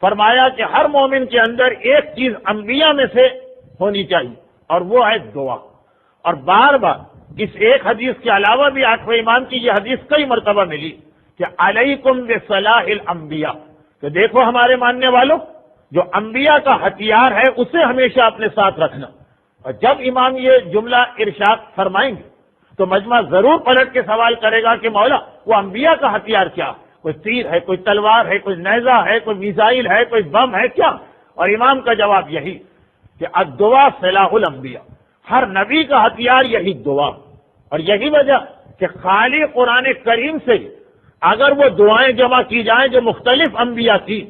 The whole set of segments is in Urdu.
فرمایا کہ ہر مومن کے اندر ایک چیز انبیاء میں سے ہونی چاہیے اور وہ ہے دعا. اور بار بار اس ایک حدیث کے علاوہ بھی 8ویں امام کی یہ حدیث کئی مرتبہ ملی کہ علیکم بصلاح الانبیاء، کہ دیکھو ہمارے ماننے والوں، جو انبیاء کا ہتھیار ہے اسے ہمیشہ اپنے ساتھ رکھنا. اور جب امام یہ جملہ ارشاد فرمائیں گے تو مجمع ضرور پلٹ کے سوال کرے گا کہ مولا وہ انبیاء کا ہتھیار کیا؟ کوئی تیر ہے، کوئی تلوار ہے، کوئی نیزہ ہے، کوئی میزائل ہے، کوئی بم ہے، کیا؟ اور امام کا جواب یہی کہ الدعاء سلاح الانبیاء، ہر نبی کا ہتھیار یہی دعا. اور یہی وجہ کہ خالی قرآن کریم سے اگر وہ دعائیں جمع کی جائیں جو مختلف انبیاء کی،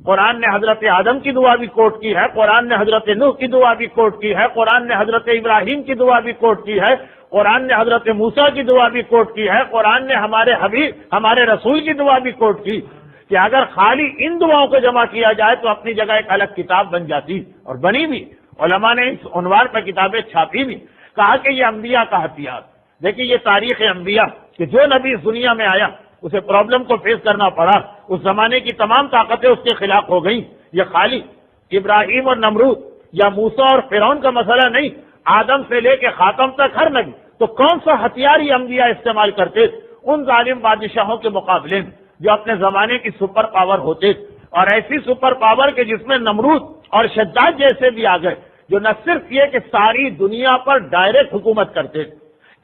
قرآن نے حضرت آدم کی دعا بھی کوٹ کی ہے، قرآن نے حضرت نوح کی دعا بھی کوٹ کی ہے، قرآن نے حضرت ابراہیم کی دعا بھی کوٹ کی ہے، قرآن نے حضرت موسیٰ کی دعا بھی کوٹ کی ہے، قرآن نے ہمارے حبیب ہمارے رسول کی دعا بھی کوٹ کی، کہ اگر خالی ان دعاؤں کو جمع کیا جائے تو اپنی جگہ ایک الگ کتاب بن جاتی، اور بنی بھی. علماء نے اس عنوان پر کتابیں چھاپی بھی، کہا کہ یہ انبیاء کا ہتھیار. دیکھیے یہ تاریخ انبیاء کہ جو نبی اس دنیا میں آیا اسے پرابلم کو فیس کرنا پڑا، اس زمانے کی تمام طاقتیں اس کے خلاف ہو گئیں. یہ خالی ابراہیم اور نمرود یا موسیٰ اور فرعون کا مسئلہ نہیں، آدم سے لے کے خاتم تک ہر نبی. تو کون سا ہتھیار یہ انبیاء استعمال کرتے ان ظالم بادشاہوں کے مقابلے میں جو اپنے زمانے کی سپر پاور ہوتے، اور ایسی سپر پاور کے جس میں نمرود اور شداد جیسے بھی آ گئے، جو نہ صرف یہ کہ ساری دنیا پر ڈائریکٹ حکومت کرتے،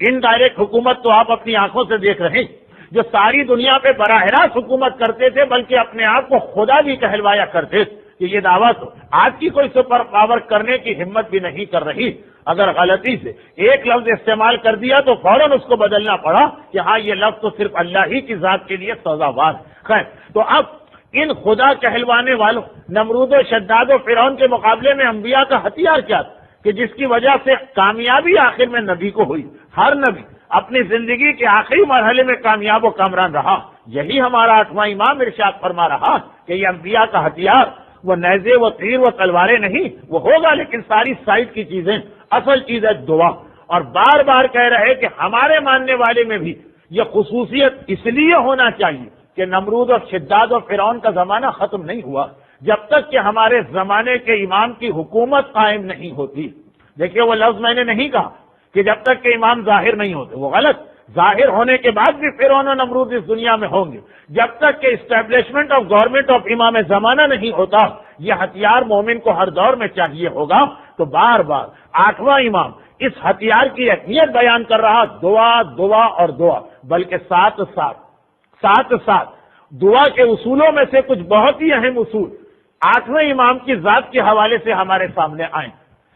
ان ڈائریکٹ حکومت تو آپ اپنی آنکھوں سے دیکھ رہے ہیں، جو ساری دنیا پہ براہ راست حکومت کرتے تھے بلکہ اپنے آپ کو خدا بھی کہلوایا کرتے کہ یہ دعویٰ تو آج کی کوئی سپر پاور کرنے کی ہمت بھی نہیں کر رہی. اگر غلطی سے ایک لفظ استعمال کر دیا تو فوراً اس کو بدلنا پڑا کہ ہاں یہ لفظ تو صرف اللہ ہی کی ذات کے لیے سزاوار ہے. خیر، تو اب ان خدا کہلوانے والوں نمرود و شداد و فرعون کے مقابلے میں انبیاء کا ہتھیار کیا تھا کہ جس کی وجہ سے کامیابی آخر میں نبی کو ہوئی. ہر نبی اپنی زندگی کے آخری مرحلے میں کامیاب و کامران رہا. یہی ہمارا 8واں امام ارشاد فرما رہا کہ یہ انبیاء کا ہتھیار وہ نیزے و تیر و تلواریں نہیں، وہ ہوگا لیکن ساری سائڈ کی چیزیں، اصل چیز ہے دعا. اور بار بار کہہ رہے کہ ہمارے ماننے والے میں بھی یہ خصوصیت اس لیے ہونا چاہیے کہ نمرود اور شداد اور فرعون کا زمانہ ختم نہیں ہوا جب تک کہ ہمارے زمانے کے امام کی حکومت قائم نہیں ہوتی. دیکھیے وہ لفظ میں نے نہیں کہا کہ جب تک کہ امام ظاہر نہیں ہوتے، وہ غلط. ظاہر ہونے کے بعد بھی فرعون و نمرود اس دنیا میں ہوں گے. جب تک کہ اسٹیبلشمنٹ آف گورنمنٹ آف امام زمانہ نہیں ہوتا، یہ ہتھیار مومن کو ہر دور میں چاہیے ہوگا. تو بار بار 8واں امام اس ہتھیار کی اہمیت بیان کر رہا، دعا دعا اور دعا، بلکہ ساتھ ساتھ دعا کے اصولوں میں سے کچھ بہت ہی اہم اصول 8ویں امام کی ذات کے حوالے سے ہمارے سامنے آئیں،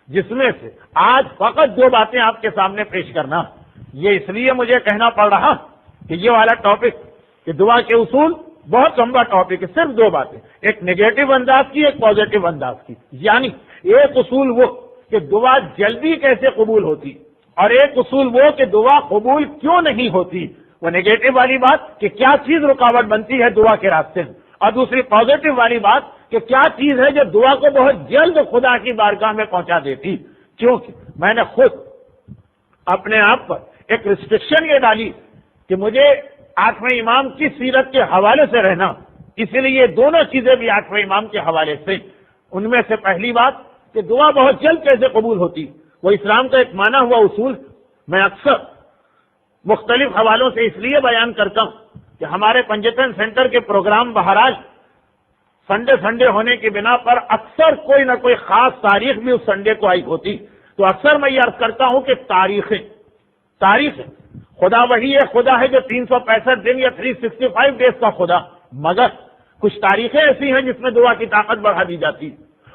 جس میں سے آج فقط 2 باتیں آپ کے سامنے پیش کرنا. یہ اس لیے مجھے کہنا پڑ رہا کہ یہ والا ٹاپک کہ دعا کے اصول بہت لمبا ٹاپک ہے، صرف 2 باتیں، ایک نیگیٹو انداز کی، ایک پازیٹو انداز کی. یعنی ایک اصول وہ کہ دعا جلدی کیسے قبول ہوتی، اور ایک اصول وہ کہ دعا قبول کیوں نہیں ہوتی. وہ نیگیٹو والی بات کہ کیا چیز رکاوٹ بنتی ہے دعا کے راستے میں، اور دوسری پازیٹو والی بات کہ کیا چیز ہے جو دعا کو بہت جلد خدا کی بارگاہ میں پہنچا دیتی. کیونکہ میں نے خود اپنے آپ پر ایک ریسٹرکشن یہ ڈالی کہ مجھے 8ویں امام کی سیرت کے حوالے سے رہنا، اسی لیے یہ دونوں چیزیں بھی 8ویں امام کے حوالے سے. ان میں سے پہلی بات کہ دعا بہت جلد کیسے قبول ہوتی، وہ اسلام کا ایک مانا ہوا اصول. میں اکثر مختلف حوالوں سے اس لیے بیان کرتا ہوں کہ ہمارے پنجتن سینٹر کے پروگرام بہرحال سنڈے ہونے کی بنا پر اکثر کوئی نہ کوئی خاص تاریخ بھی اس سنڈے کو آئی ہوتی. تو اکثر میں یہ عرض کرتا ہوں کہ تاریخ خدا وہی ہے، خدا ہے جو 365 دن یا 365 ڈیز کا خدا، مگر کچھ تاریخیں ایسی ہیں جس میں دعا کی طاقت بڑھا دی جاتی.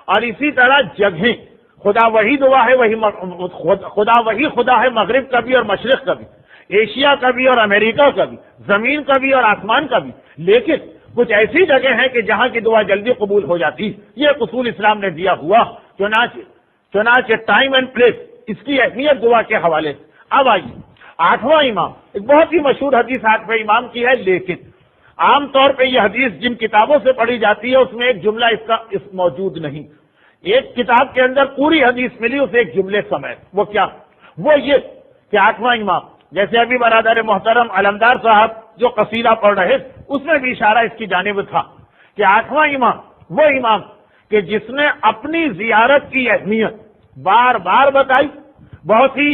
اور اسی طرح جگہیں، خدا وہی دعا ہے، خدا وہی خدا ہے مغرب کا بھی اور مشرق کا بھی، ایشیا کا بھی اور امریکہ کا بھی، زمین کا بھی اور آسمان کا بھی. لیکن کچھ ایسی جگہ ہیں کہ جہاں کی دعا جلدی قبول ہو جاتی. یہ اصول اسلام نے دیا ہوا. چنانچہ ٹائم اینڈ پلیس، اس کی اہمیت دعا کے حوالے سے. اب آئیے 8واں امام، ایک بہت ہی مشہور حدیث 8ویں امام کی ہے، لیکن عام طور پہ یہ حدیث جن کتابوں سے پڑھی جاتی ہے اس میں ایک جملہ اس موجود نہیں. ایک کتاب کے اندر پوری حدیث ملی اسے ایک جملے سمیت. وہ کیا؟ وہ یہ کہ 8واں امام، جیسے ابھی برادر محترم علمدار صاحب جو قصیدہ پڑھ رہے اس میں بھی اشارہ اس کی جانب تھا کہ 8واں امام وہ امام کہ جس نے اپنی زیارت کی اہمیت بار بار بتائی، بہت ہی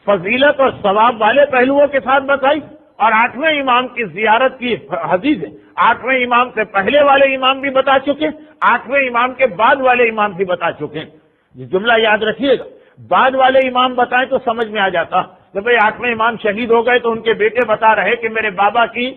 فضیلت اور ثواب والے پہلوؤں کے ساتھ بتائی، اور 8ویں امام کی زیارت کی حدیث ہے 8ویں امام سے پہلے والے امام بھی بتا چکے، 8ویں امام کے بعد والے امام بھی بتا چکے ہیں۔ یہ جملہ یاد رکھیے گا، بعد والے امام بتائیں تو سمجھ میں آ جاتا کہ بھئی 8ویں امام شہید ہو گئے تو ان کے بیٹے بتا رہے کہ میرے بابا کی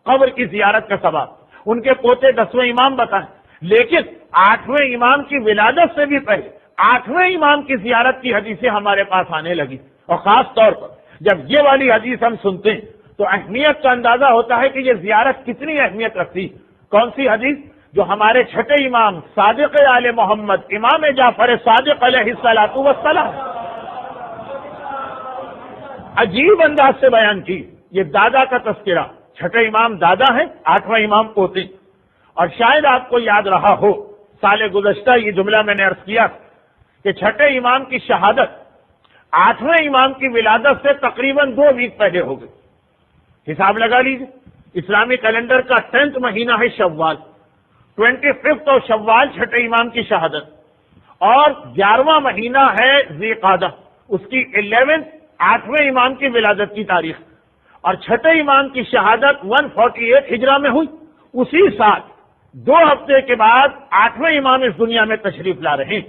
قبر کی زیارت کا ثواب، ان کے پوتے 10ویں امام بتائیں، لیکن 8ویں امام کی ولادت سے بھی پہلے 8ویں امام کی زیارت کی حدیثیں ہمارے پاس آنے لگی، اور خاص طور پر جب یہ والی حدیث ہم سنتے ہیں تو اہمیت کا اندازہ ہوتا ہے کہ یہ زیارت کتنی اہمیت رکھتی۔ کون سی حدیث؟ جو ہمارے چھٹے امام صادق آل محمد امام جعفر صادق علیہ الصلوۃ والسلام عجیب انداز سے بیان کی۔ یہ دادا کا تذکرہ، چھٹے امام دادا ہے، 8واں امام پوتے، اور شاید آپ کو یاد رہا ہو سال گزشتہ یہ جملہ میں نے عرض کیا کہ چھٹے امام کی شہادت 8ویں امام کی ولادت سے تقریباً 2 ویک پہلے ہو گئی۔ حساب لگا لیجیے، اسلامی کیلنڈر کا 10th مہینہ ہے شوال، 25 شوال چھٹے امام کی شہادت، اور 11واں مہینہ ہے ذی قعدہ، اس کی 11 8ویں امام کی ولادت کی تاریخ، اور چھٹے امام کی شہادت 148 ہجرہ میں ہوئی۔ اسی سال 2 ہفتے کے بعد 8ویں امام اس دنیا میں تشریف لا رہے ہیں۔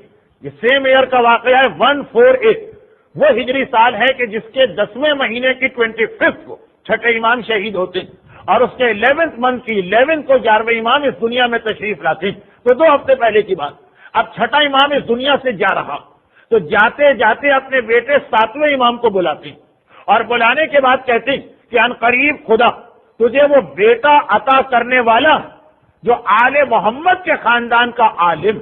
یہ سیم ایئر کا واقعہ ہے 148، وہ ہجری سال ہے کہ جس کے 10ویں مہینے کی 25 کو چھٹے امام شہید ہوتے ہیں، اور اس کے 11th منتھ کی 11 کو 11ویں امام اس دنیا میں تشریف لاتے ہیں۔ تو 2 ہفتے پہلے کی بات۔ اب چھٹا امام اس دنیا سے جا رہا تو جاتے جاتے اپنے بیٹے 7ویں امام کو بلاتے ہیں، اور بلانے کے بعد کہتے ہیں کہ ان قریب خدا تجھے وہ بیٹا عطا کرنے والا جو آل محمد کے خاندان کا عالم،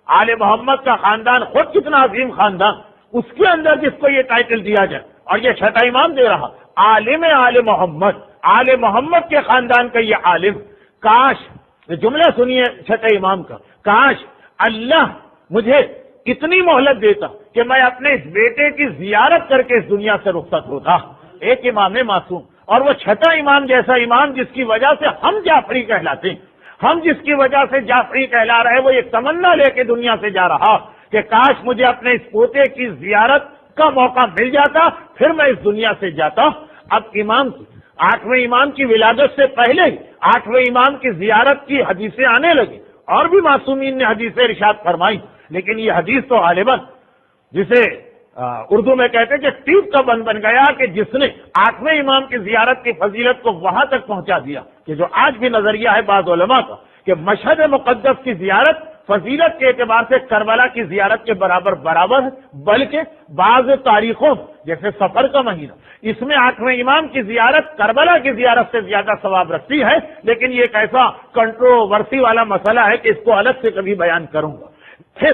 آل محمد کا خاندان خود کتنا عظیم خاندان، اس کے اندر جس کو یہ ٹائٹل دیا جائے، اور یہ چھٹا امام دے رہا، عالم آل محمد، آل محمد کے خاندان کا یہ عالم۔ کاش، یہ جملہ سنیے چھٹے امام کا، کاش اللہ مجھے اتنی مہلت دیتا کہ میں اپنے اس بیٹے کی زیارت کر کے اس دنیا سے رخصت ہوتا۔ ایک امام معصوم، اور وہ چھٹا امام جیسا امام جس کی وجہ سے ہم جعفری کہلاتے ہیں، ہم جس کی وجہ سے جعفری کہلا رہے، وہ ایک تمنا لے کے دنیا سے جا رہا کہ کاش مجھے اپنے اس پوتے کی زیارت کا موقع مل جاتا، پھر میں اس دنیا سے جاتا۔ اب امام کی 8ویں امام کی ولادت سے پہلے ہی 8ویں امام کی زیارت کی حدیثیں آنے لگی، اور بھی معصومین نے حدیثیں ارشاد فرمائی، لیکن یہ حدیث تو غالباً جسے اردو میں کہتے ہیں کہ ٹیپ کا بن گیا کہ جس نے 8ویں امام کی زیارت کی فضیلت کو وہاں تک پہنچا دیا کہ جو آج بھی نظریہ ہے بعض علماء کا کہ مشہد مقدس کی زیارت فضیلت کے اعتبار سے کربلا کی زیارت کے برابر ہے، بلکہ بعض تاریخوں جیسے سفر کا مہینہ، اس میں 8ویں امام کی زیارت کربلا کی زیارت سے زیادہ ثواب رکھتی ہے، لیکن یہ ایک ایسا کنٹروورسی والا مسئلہ ہے کہ اس کو الگ سے کبھی بیان کروں گا۔ پھر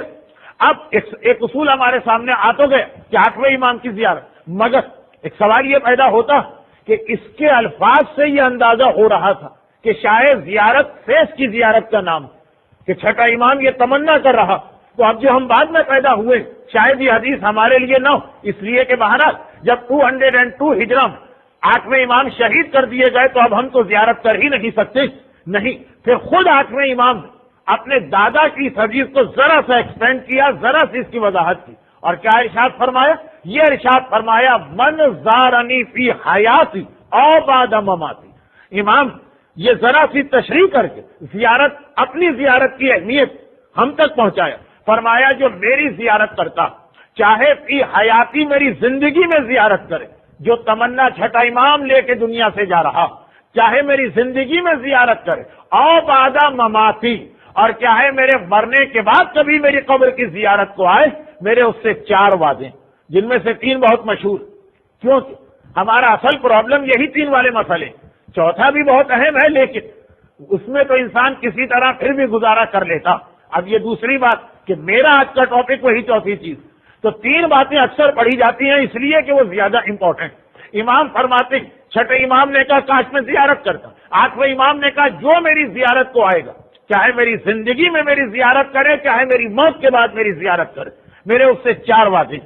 اب ایک اصول ہمارے سامنے آ تو گئے کہ 8ویں امام کی زیارت، مگر ایک سوال یہ پیدا ہوتا کہ اس کے الفاظ سے یہ اندازہ ہو رہا تھا کہ شاید زیارت فیس کی زیارت کا نام کہ چھٹا امام یہ تمنا کر رہا، تو اب جو ہم بعد میں پیدا ہوئے شاید یہ حدیث ہمارے لیے نہ ہو، اس لیے کہ بہرحال جب 202 ہجرہ میں 8ویں امام شہید کر دیے گئے تو اب ہم تو زیارت کر ہی نہیں سکتے، نہیں، پھر خود 8ویں امام اپنے دادا کی اس حدیث کو ذرا سا ایکسٹینڈ کیا، ذرا سی اس کی وضاحت کی، اور کیا ارشاد فرمایا؟ یہ ارشاد فرمایا من زارنی فی حیاتی او بعد مماتی۔ امام یہ ذرا سی تشریح کر کے زیارت، اپنی زیارت کی اہمیت ہم تک پہنچایا، فرمایا جو میری زیارت کرتا چاہے فی حیاتی میری زندگی میں زیارت کرے، جو تمنا چھٹا امام لے کے دنیا سے جا رہا چاہے میری زندگی میں زیارت کرے، او بعد مماتی، اور چاہے میرے مرنے کے بعد کبھی میری قبر کی زیارت کو آئے، میرے اس سے 4 وعدے، جن میں سے 3 بہت مشہور، کیونکہ ہمارا اصل پرابلم یہی 3 والے مسئلے، چوتھا بھی بہت اہم ہے لیکن اس میں تو انسان کسی طرح پھر بھی گزارا کر لیتا۔ اب یہ دوسری بات کہ میرا آج کا ٹاپک وہی چوتھی چیز، تو 3 باتیں اکثر پڑھی جاتی ہیں اس لیے کہ وہ زیادہ امپورٹنٹ۔ امام فرماتے ہیں، چھٹے امام نے کہا کاش میں زیارت کرتا، 8ویں امام نے کہا جو میری زیارت کو آئے گا، چاہے میری زندگی میں میری زیارت کرے، چاہے میری موت کے بعد میری زیارت کرے، میرے اس سے 4 وعدے،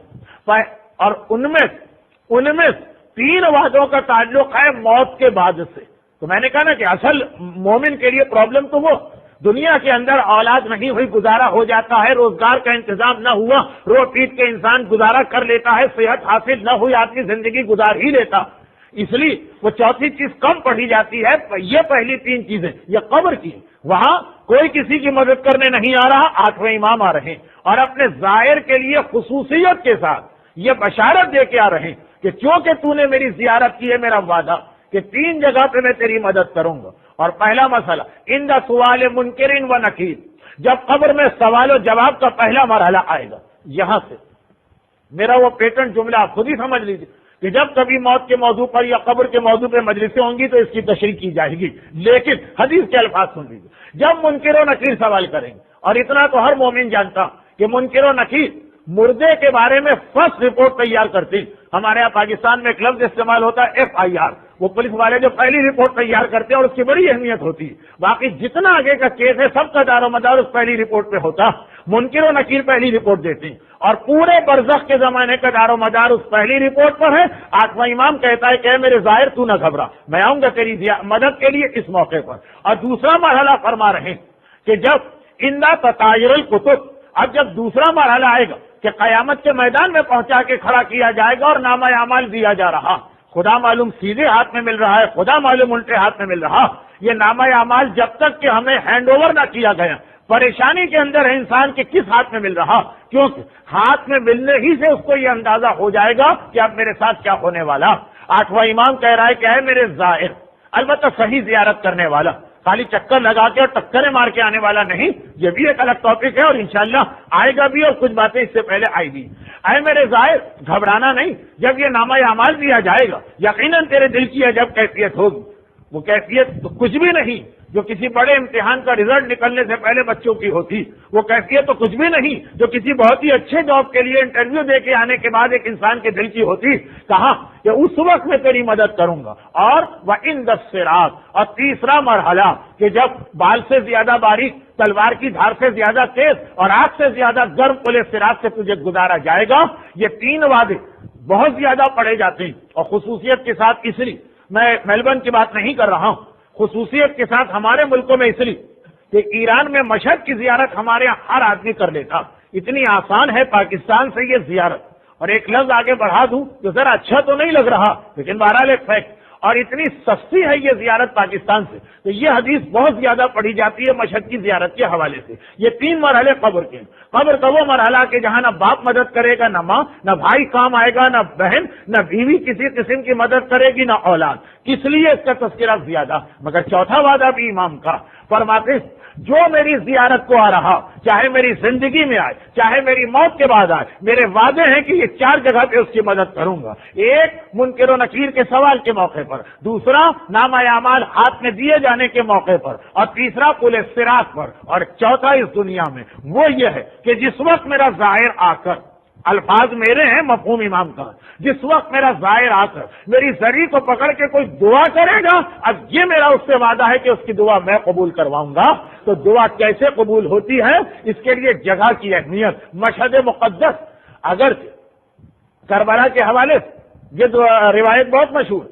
اور ان میں 3 وعدوں کا تعلق ہے موت کے بعد سے۔ تو میں نے کہا نا کہ اصل مومن کے لیے پرابلم تو وہ دنیا کے اندر اولاد نہیں ہوئی گزارا ہو جاتا ہے، روزگار کا انتظام نہ ہوا رو پیٹ کے انسان گزارا کر لیتا ہے، صحت حاصل نہ ہوئی آدمی زندگی گزار ہی لیتا، اس لیے وہ چوتھی چیز کم پڑھی جاتی ہے۔ یہ پہلی تین چیزیں یہ قبر کی، وہاں کوئی کسی کی مدد کرنے نہیں آ رہا، آٹھویں امام آ رہے ہیں اور اپنے ظاہر کے لیے خصوصیت کے ساتھ یہ بشارت دے کے آ رہے ہیں کہ چونکہ تو نے میری زیارت کی ہے، میرا وعدہ کہ تین جگہ پہ میں تیری مدد کروں گا۔ اور پہلا مسئلہ عند سوال منکر و نکیر، جب قبر میں سوال و جواب کا پہلا مرحلہ آئے گا، یہاں سے میرا وہ پیٹرن جملہ آپ خود ہی سمجھ لیجیے کہ جب کبھی موت کے موضوع پر یا قبر کے موضوع پہ مجلسیں ہوں گی تو اس کی تشریح کی جائے گی، لیکن حدیث کے الفاظ سن لیجیے۔ جب منکر و نکیر سوال کریں گے، اور اتنا تو ہر مومن جانتا کہ منکر و نکیر مردے کے بارے میں فرسٹ رپورٹ تیار کرتے، ہمارے یہاں پاکستان میں ایک لفظ استعمال ہوتا ہے FIR، وہ پولیس والے جو پہلی رپورٹ تیار کرتے ہیں اور اس کی بڑی اہمیت ہوتی ہے، باقی جتنا آگے کا کیس ہے سب کا دار و مدار اس پہلی رپورٹ پہ ہوتا۔ منکر و نکیر پہلی رپورٹ دیتے ہیں اور پورے برزخ کے زمانے کا دار و مدار اس پہلی رپورٹ پر ہے۔ آٹھواں امام کہتا ہے کہ اے میرے ظاہر تو نہ گھبرا، میں آؤں گا تیری مدد کے لیے اس موقع پر۔ اور دوسرا مرحلہ فرما رہے ہیں کہ جب اندہ تطایر الکتب، اب جب دوسرا مرحلہ آئے گا کہ قیامت کے میدان میں پہنچا کے کھڑا کیا جائے گا اور نامہ اعمال دیا جا رہا، خدا معلوم سیدھے ہاتھ میں مل رہا ہے، خدا معلوم الٹے ہاتھ میں مل رہا۔ یہ نامہ اعمال جب تک کہ ہمیں ہینڈ اوور نہ کیا گیا، پریشانی کے اندر ہے انسان کے کس ہاتھ میں مل رہا، کیونکہ ہاتھ میں ملنے ہی سے اس کو یہ اندازہ ہو جائے گا کہ اب میرے ساتھ کیا ہونے والا۔ آٹھواں امام کہہ رہا ہے کہ ہے میرے زائر، البتہ صحیح زیارت کرنے والا، خالی چکر لگا کے اور ٹکریں مار کے آنے والا نہیں، یہ بھی ایک الگ ٹاپک ہے اور انشاءاللہ آئے گا بھی، اور کچھ باتیں اس سے پہلے آئی بھی۔ اے میرے زائر، گھبرانا نہیں، جب یہ نامہ اعمال دیا جائے گا یقیناً تیرے دل کی عجب کیفیت ہوگی، وہ کیفیت تو کچھ بھی نہیں جو کسی بڑے امتحان کا رزلٹ نکلنے سے پہلے بچوں کی ہوتی، وہ کیفیت تو کچھ بھی نہیں جو کسی بہت ہی اچھے جاب کے لیے انٹرویو دے کے آنے کے بعد ایک انسان کے دل کی ہوتی۔ کہا کہ اس وقت میں تیری مدد کروں گا۔ اور وَعِنْدَ الصِّرَاطِ، اور تیسرا مرحلہ کہ جب بال سے زیادہ باریک، تلوار کی دھار سے زیادہ تیز اور آگ سے زیادہ گرم پلے صراط سے تجھے گزارا جائے گا۔ یہ تین وعدے بہت زیادہ پڑے جاتے ہیں اور خصوصیت کے ساتھ، اس لیے میں میلبرن کی بات نہیں کر رہا ہوں، خصوصیت کے ساتھ ہمارے ملکوں میں اس لیے کہ ایران میں مشہد کی زیارت ہمارے یہاں ہر آدمی کر لیتا، اتنی آسان ہے پاکستان سے یہ زیارت۔ اور ایک لفظ آگے بڑھا دوں جو ذرا اچھا تو نہیں لگ رہا لیکن بہرحال ایک فیکٹ، اور اتنی سستی ہے یہ زیارت پاکستان سے، تو یہ حدیث بہت زیادہ پڑھی جاتی ہے مشہد کی زیارت کے حوالے سے۔ یہ تین مرحلے قبر کے، قبر کا وہ مرحلہ کہ جہاں نہ باپ مدد کرے گا، نہ ماں، نہ بھائی کام آئے گا، نہ بہن، نہ بیوی کسی قسم کی مدد کرے گی، نہ اولاد، کس لیے اس کا تذکرہ زیادہ۔ مگر چوتھا وعدہ بھی امام کا، فرماتے جو میری زیارت کو آ رہا، چاہے میری زندگی میں آئے چاہے میری موت کے بعد آئے، میرے وعدے ہیں کہ یہ چار جگہ پہ اس کی مدد کروں گا۔ ایک، منکر و نکیر کے سوال کے موقع پر، دوسرا نامہ اعمال ہاتھ میں دیے جانے کے موقع پر، اور تیسرا پل صراط پر، اور چوتھا اس دنیا میں وہ یہ ہے کہ جس وقت میرا ظاہر آ کر، الفاظ میرے ہیں مفہوم امام کا، جس وقت میرا ظاہر آ کر میری زری کو پکڑ کے کوئی دعا کرے گا، اب یہ میرا اس سے وعدہ ہے کہ اس کی دعا میں قبول کرواؤں گا۔ تو دعا کیسے قبول ہوتی ہے، اس کے لیے جگہ کی اہمیت، مشہد مقدس، اگر کربلا کے حوالے سے یہ روایت بہت مشہور،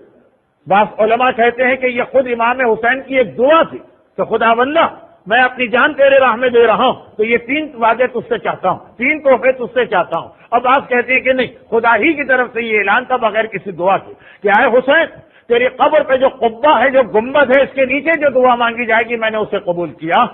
بعض علماء کہتے ہیں کہ یہ خود امام حسین کی ایک دعا تھی کہ خدا بندہ میں اپنی جان تیرے راہ میں دے رہا ہوں، تو یہ تین وعدے تجھ سے چاہتا ہوں، تین تحفے تجھ سے چاہتا ہوں۔ اب آپ کہتے ہیں کہ نہیں، خدا ہی کی طرف سے یہ اعلان تھا بغیر کسی دعا کے کہ اے حسین، تیری قبر پہ جو قبہ ہے، جو گنبد ہے، اس کے نیچے جو دعا مانگی جائے گی میں نے اسے قبول کیا،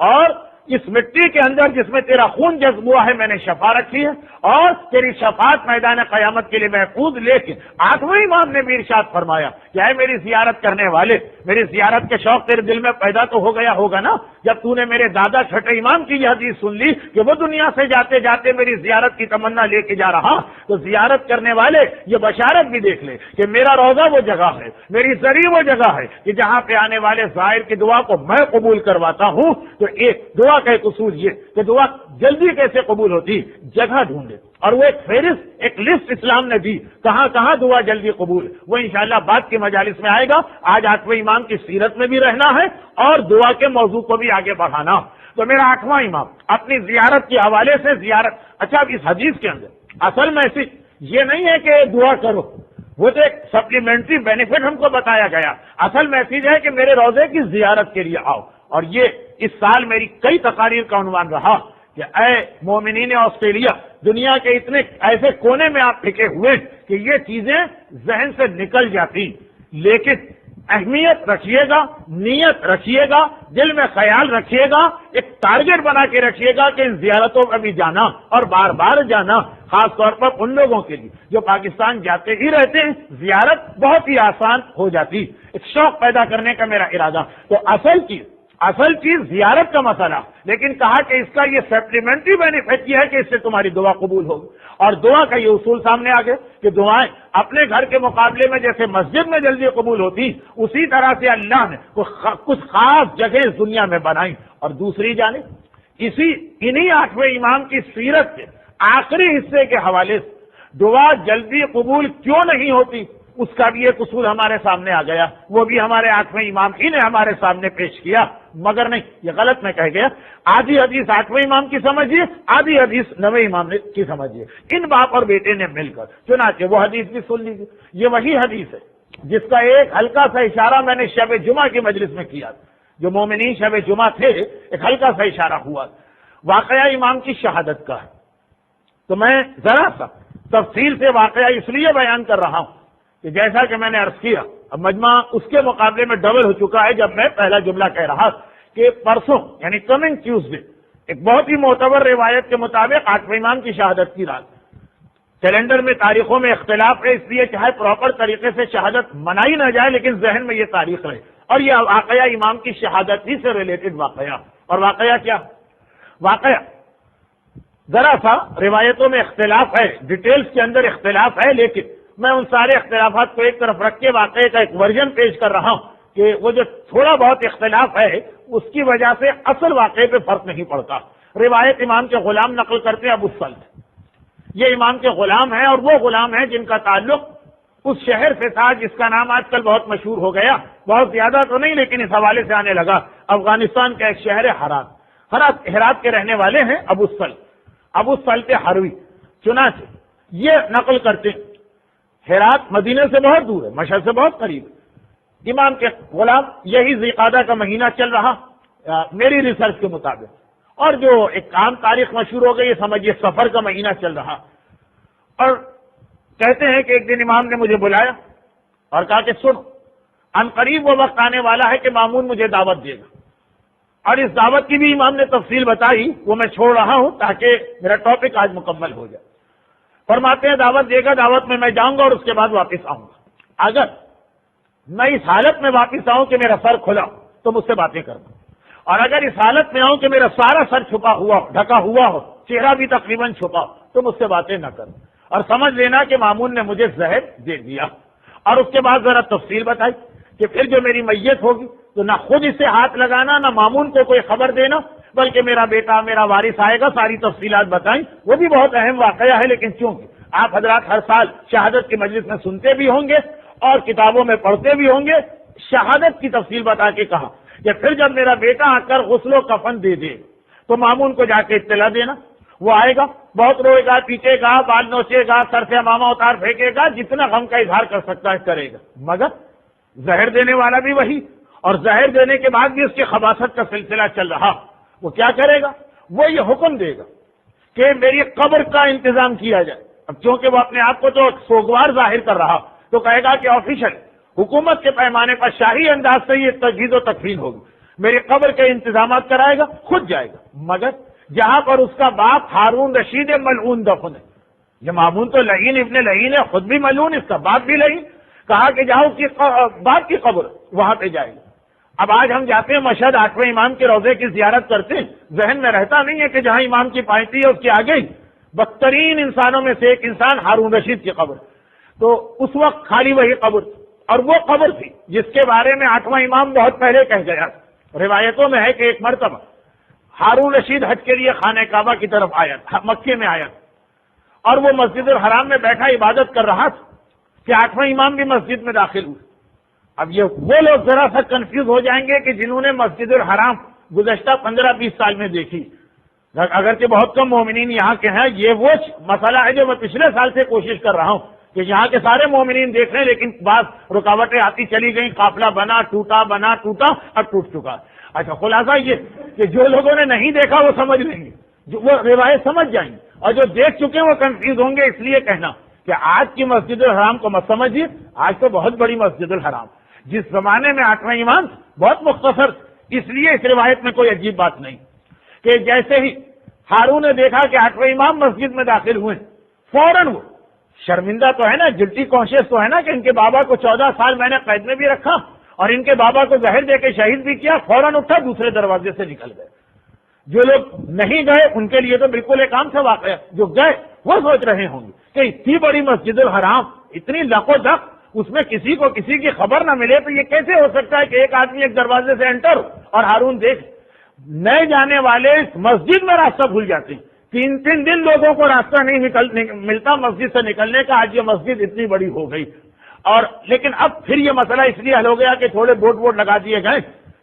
اور اس مٹی کے اندر جس میں تیرا خون جذب ہوا ہے میں نے شفا رکھی ہے، اور تیری شفاعت میدان قیامت کے لیے محفوظ۔ لیکن آٹھویں امام نے بھی ارشاد فرمایا کہ اے میری زیارت کرنے والے، میری زیارت کے شوق تیرے دل میں پیدا تو ہو گیا ہوگا نا، جب تو نے میرے دادا چھٹے امام کی یہ حدیث سن لی کہ وہ دنیا سے جاتے جاتے میری زیارت کی تمنا لے کے جا رہا، تو زیارت کرنے والے یہ بشارت بھی دیکھ لے کہ میرا روضہ وہ جگہ ہے، میری زری وہ جگہ ہے کہ جہاں پہ آنے والے زائر کی دعا کو میں قبول کرواتا ہوں۔ تو ایک دعا کا ایک اصول یہ کہ دعا جلدی کیسے قبول ہوتی، جگہ ڈھونڈے، اور وہ ایک فہرست، ایک لسٹ اسلام نے دی کہاں کہاں دعا جلدی قبول، وہ انشاءاللہ بعد کی مجالس میں آئے گا۔ آج آٹھویں امام کی سیرت میں بھی رہنا ہے اور دعا کے موضوع کو بھی آگے بڑھانا۔ تو میرا آٹھواں امام اپنی زیارت کے حوالے سے زیارت، اچھا اب اس حدیث کے اندر اصل میسج یہ نہیں ہے کہ دعا کرو، وہ تو ایک سپلیمنٹری بینیفٹ ہم کو بتایا گیا، اصل میسج ہے کہ میرے روزے کی زیارت کے لیے آؤ۔ اور یہ اس سال میری کئی تقاریر کا عنوان رہا کہ اے مومنین آسٹریلیا، دنیا کے اتنے ایسے کونے میں آپ پھکے ہوئے کہ یہ چیزیں ذہن سے نکل جاتی، لیکن اہمیت رکھیے گا، نیت رکھیے گا، دل میں خیال رکھیے گا، ایک ٹارگٹ بنا کے رکھیے گا کہ ان زیارتوں میں بھی جانا اور بار بار جانا، خاص طور پر ان لوگوں کے لیے جو پاکستان جاتے ہی رہتے ہیں، زیارت بہت ہی آسان ہو جاتی، ایک شوق پیدا کرنے کا میرا ارادہ۔ تو اصل چیز زیارت کا مسئلہ، لیکن کہا کہ اس کا یہ سپلیمنٹری بینیفٹ یہ ہے کہ اس سے تمہاری دعا قبول ہوگی، اور دعا کا یہ اصول سامنے آ گیا کہ دعائیں اپنے گھر کے مقابلے میں جیسے مسجد میں جلدی قبول ہوتی، اسی طرح سے اللہ نے کچھ خاص جگہ اس دنیا میں بنائی۔ اور دوسری جانب انہی 8ویں امام کی سیرت کے آخری حصے کے حوالے سے دعا جلدی قبول کیوں نہیں ہوتی، اس کا بھی ایک اصول ہمارے سامنے آ گیا، وہ بھی ہمارے 8ویں امام ہی نے ہمارے سامنے پیش کیا، مگر نہیں، یہ غلط میں کہہ گیا، آدھی حدیث 8ویں امام کی سمجھیے، آدھی حدیث 9ویں امام کی سمجھیے، ان باپ اور بیٹے نے مل کر، چنانچہ وہ حدیث بھی سن لیجیے، یہ وہی حدیث ہے جس کا ایک ہلکا سا اشارہ میں نے شب جمعہ کی مجلس میں کیا، جو مومنین شب جمعہ تھے، ایک ہلکا سا اشارہ ہوا، واقعہ امام کی شہادت کا ہے۔ تو میں ذرا سا تفصیل سے واقعہ اس لیے بیان کر رہا ہوں کہ جیسا کہ میں نے عرض کیا، اب مجمع اس کے مقابلے میں ڈبل ہو چکا ہے جب میں پہلا جملہ کہہ رہا کہ پرسوں یعنی کمنگ ٹیوزڈے ایک بہت ہی معتبر روایت کے مطابق 8ویں امام کی شہادت کی رات۔ کیلنڈر میں تاریخوں میں اختلاف ہے، اس لیے چاہے پراپر طریقے سے شہادت منائی نہ جائے لیکن ذہن میں یہ تاریخ رہے، اور یہ واقعہ امام کی شہادت ہی سے ریلیٹڈ واقعہ۔ اور واقعہ کیا؟ واقعہ ذرا سا روایتوں میں اختلاف ہے، ڈیٹیلز کے اندر اختلاف ہے، لیکن میں ان سارے اختلافات کو ایک طرف رکھ کے واقعے کا ایک ورژن پیش کر رہا ہوں کہ وہ جو تھوڑا بہت اختلاف ہے اس کی وجہ سے اصل واقعے پہ فرق نہیں پڑتا۔ روایت امام کے غلام نقل کرتے ہیں ابو الصلت، یہ امام کے غلام ہیں، اور وہ غلام ہیں جن کا تعلق اس شہر سے تھا جس کا نام آج کل بہت مشہور ہو گیا، بہت زیادہ تو نہیں لیکن اس حوالے سے آنے لگا، افغانستان کا ایک شہر ہے ہرات کے رہنے والے ہیں ابو الصلت حروی۔ چنانچہ یہ نقل کرتے ہیں، ہرات مدینے سے بہت دور ہے، مشہد سے بہت قریب ہے، امام کے غلام یہی ذی-قعدہ کا مہینہ چل رہا میری ریسرچ کے مطابق، اور جو ایک عام تاریخ مشہور ہو گئی، یہ سمجھیے سفر کا مہینہ چل رہا، اور کہتے ہیں کہ ایک دن امام نے مجھے بلایا اور کہا کہ سن، ان قریب وہ وقت آنے والا ہے کہ مامون مجھے دعوت دے گا، اور اس دعوت کی بھی امام نے تفصیل بتائی، وہ میں چھوڑ رہا ہوں تاکہ میرا ٹاپک آج مکمل ہو جائے۔ فرماتے ہیں دعوت دے گا، دعوت میں جاؤں گا اور اس کے بعد واپس آؤں گا، اگر میں اس حالت میں واپس آؤں کہ میرا سر کھلا تو مجھ سے باتیں کرنا، اور اگر اس حالت میں آؤں کہ میرا سارا سر چھپا ہوا ہو، ڈھکا ہوا ہو، چہرہ بھی تقریباً چھپا ہو، تو مجھ سے باتیں نہ کرنا، اور سمجھ لینا کہ مامون نے مجھے زہر دے دیا۔ اور اس کے بعد ذرا تفصیل بتائی کہ پھر جو میری میت ہوگی تو نہ خود اسے ہاتھ لگانا، نہ مامون کو کوئی خبر دینا، بلکہ میرا بیٹا، میرا وارث آئے گا، ساری تفصیلات بتائیں۔ وہ بھی بہت اہم واقعہ ہے، لیکن چونکہ آپ حضرات ہر سال شہادت کی مجلس میں سنتے بھی ہوں گے اور کتابوں میں پڑھتے بھی ہوں گے، شہادت کی تفصیل بتا کے کہا کہ پھر جب میرا بیٹا آ کر غسل و کفن دے دے تو مامون کو جا کے اطلاع دینا، وہ آئے گا، بہت روئے گا، پیٹے گا، بال نوچے گا، سر سے امامہ اتار پھینکے گا، جتنا غم کا اظہار کر سکتا ہے کرے گا، مگر زہر دینے والا بھی وہی، اور زہر دینے کے بعد بھی اس کی خباثت کا سلسلہ چل رہا، وہ کیا کرے گا؟ وہ یہ حکم دے گا کہ میری قبر کا انتظام کیا جائے۔ اب چونکہ وہ اپنے آپ کو تو سوگوار ظاہر کر رہا، تو کہے گا کہ آفیشل حکومت کے پیمانے پر شاہی انداز سے یہ تجہیز و تکفین ہوگی، میری قبر کے انتظامات کرائے گا، خود جائے گا، مگر جہاں پر اس کا باپ ہارون رشید ملعون دفن ہے، یہ مامون تو لعین ابن لعین ہے، خود بھی ملعون، اس کا باپ بھی لعین، کہا کہ جہاں اس کی باپ کی قبر وہاں پہ جائے گا۔ اب آج ہم جاتے ہیں مشہد 8ویں امام کے روضے کی زیارت کرتے ہیں، ذہن میں رہتا نہیں ہے کہ جہاں امام کی پائنتی ہے اس کے آگے ہی بدترین انسانوں میں سے ایک انسان ہارون رشید کی قبر، تو اس وقت خالی وہی قبر تھی، اور وہ قبر تھی جس کے بارے میں 8واں امام بہت پہلے کہہ گیا۔ روایتوں میں ہے کہ ایک مرتبہ ہارون رشید حج کے لیے خانہ کعبہ کی طرف آیا تھا، مکے میں آیا تھا، اور وہ مسجد الحرام میں بیٹھا عبادت کر رہا تھا کہ 8واں امام بھی مسجد میں داخل ہوئے۔ اب یہ وہ لوگ ذرا سا کنفیوز ہو جائیں گے کہ جنہوں نے مسجد الحرام گزشتہ 15-20 سال میں دیکھی، اگرچہ بہت کم مومنین یہاں کے ہیں، یہ وہ مسئلہ ہے جو میں پچھلے سال سے کوشش کر رہا ہوں کہ یہاں کے سارے مومنین دیکھ رہے ہیں، لیکن بعض رکاوٹیں آتی چلی گئیں، قافلہ بنا ٹوٹا، بنا ٹوٹا، اب ٹوٹ چکا۔ اچھا خلاصہ یہ کہ جو لوگوں نے نہیں دیکھا وہ سمجھ لیں گے، جو وہ روایت سمجھ جائیں گے، اور جو دیکھ چکے ہیں وہ کنفیوز ہوں گے. اس لیے کہنا کہ آج کی مسجد الحرام کو مت سمجھیے، آج تو بہت بڑی مسجد الحرام. جس زمانے میں 8واں امام بہت مختصر، اس لیے اس روایت میں کوئی عجیب بات نہیں کہ جیسے ہی ہارون نے دیکھا کہ 8واں امام مسجد میں داخل ہوئے، فوراً وہ شرمندہ تو ہے نا، گلٹی کانشیس تو ہے نا کہ ان کے بابا کو 14 سال میں نے قید میں بھی رکھا اور ان کے بابا کو زہر دے کے شہید بھی کیا. فوراً اٹھا، دوسرے دروازے سے نکل گئے. جو لوگ نہیں گئے ان کے لیے تو بالکل ایک عام سا واقعہ، جو گئے وہ سوچ رہے ہوں گے کہ اتنی بڑی مسجد الحرام، اتنی لکو دک، اس میں کسی کو کسی کی خبر نہ ملے تو یہ کیسے ہو سکتا ہے کہ ایک آدمی ایک دروازے سے انٹر اور ہارون دیکھ. نئے جانے والے اس مسجد میں راستہ بھول جاتے ہیں. 3 دن لوگوں کو راستہ نہیں ملتا مسجد سے نکلنے کا. آج یہ مسجد اتنی بڑی ہو گئی. اور لیکن اب پھر یہ مسئلہ اس لیے حل ہو گیا کہ تھوڑے بورڈ لگا دیے گئے.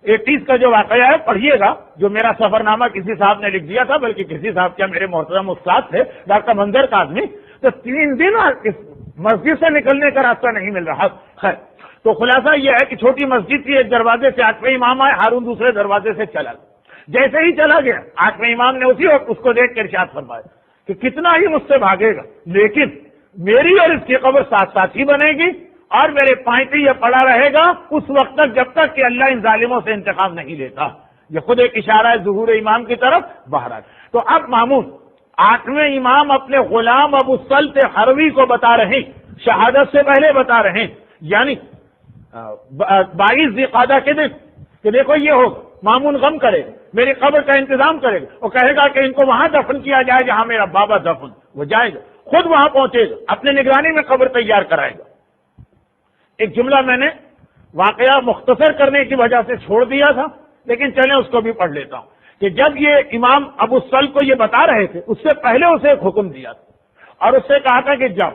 80 کا جو واقعہ ہے پڑھیے گا، جو میرا سفر نامہ کسی صاحب نے لکھ دیا تھا، بلکہ کسی صاحب کیا میرے محترم استاد تھے ڈاکٹر منظر کا آدمی. تو 3 دن مسجد سے نکلنے کا راستہ نہیں مل رہا. خیر، تو خلاصہ یہ ہے کہ چھوٹی مسجد کی ایک دروازے سے 8واں امام آئے، ہارون دوسرے دروازے سے چلا. جیسے ہی چلا گیا 8واں امام نے اسی وقت اس کو دیکھ کے ارشاد فرمایا کہ کتنا ہی مجھ سے بھاگے گا، لیکن میری اور اس کی قبر ساتھ ساتھ ہی بنے گی اور میرے پائیں پہ یہ پڑا رہے گا اس وقت تک جب تک کہ اللہ ان ظالموں سے انتقام نہیں لیتا. یہ خود ایک اشارہ ہے ظہور امام کی طرف باہر آ. تو اب مامون 8واں امام اپنے غلام ابو سلط حروی کو بتا رہے ہیں، شہادت سے پہلے بتا رہے ہیں، یعنی 22 ذی-القعدہ کے دن کہ دیکھو یہ ہوگا. مامون غم کرے گا، میری قبر کا انتظام کرے گا، وہ کہے گا کہ ان کو وہاں دفن کیا جائے جہاں میرا بابا دفن. وہ جائے گا، خود وہاں پہنچے گا، اپنے نگرانی میں قبر تیار کرائے گا. ایک جملہ میں نے واقعہ مختصر کرنے کی وجہ سے چھوڑ دیا تھا، لیکن چلیں اس کو بھی پڑھ لیتا ہوں کہ جب یہ امام ابو سل کو یہ بتا رہے تھے اس سے پہلے اسے ایک حکم دیا تھا اور اس سے کہا تھا کہ جاؤ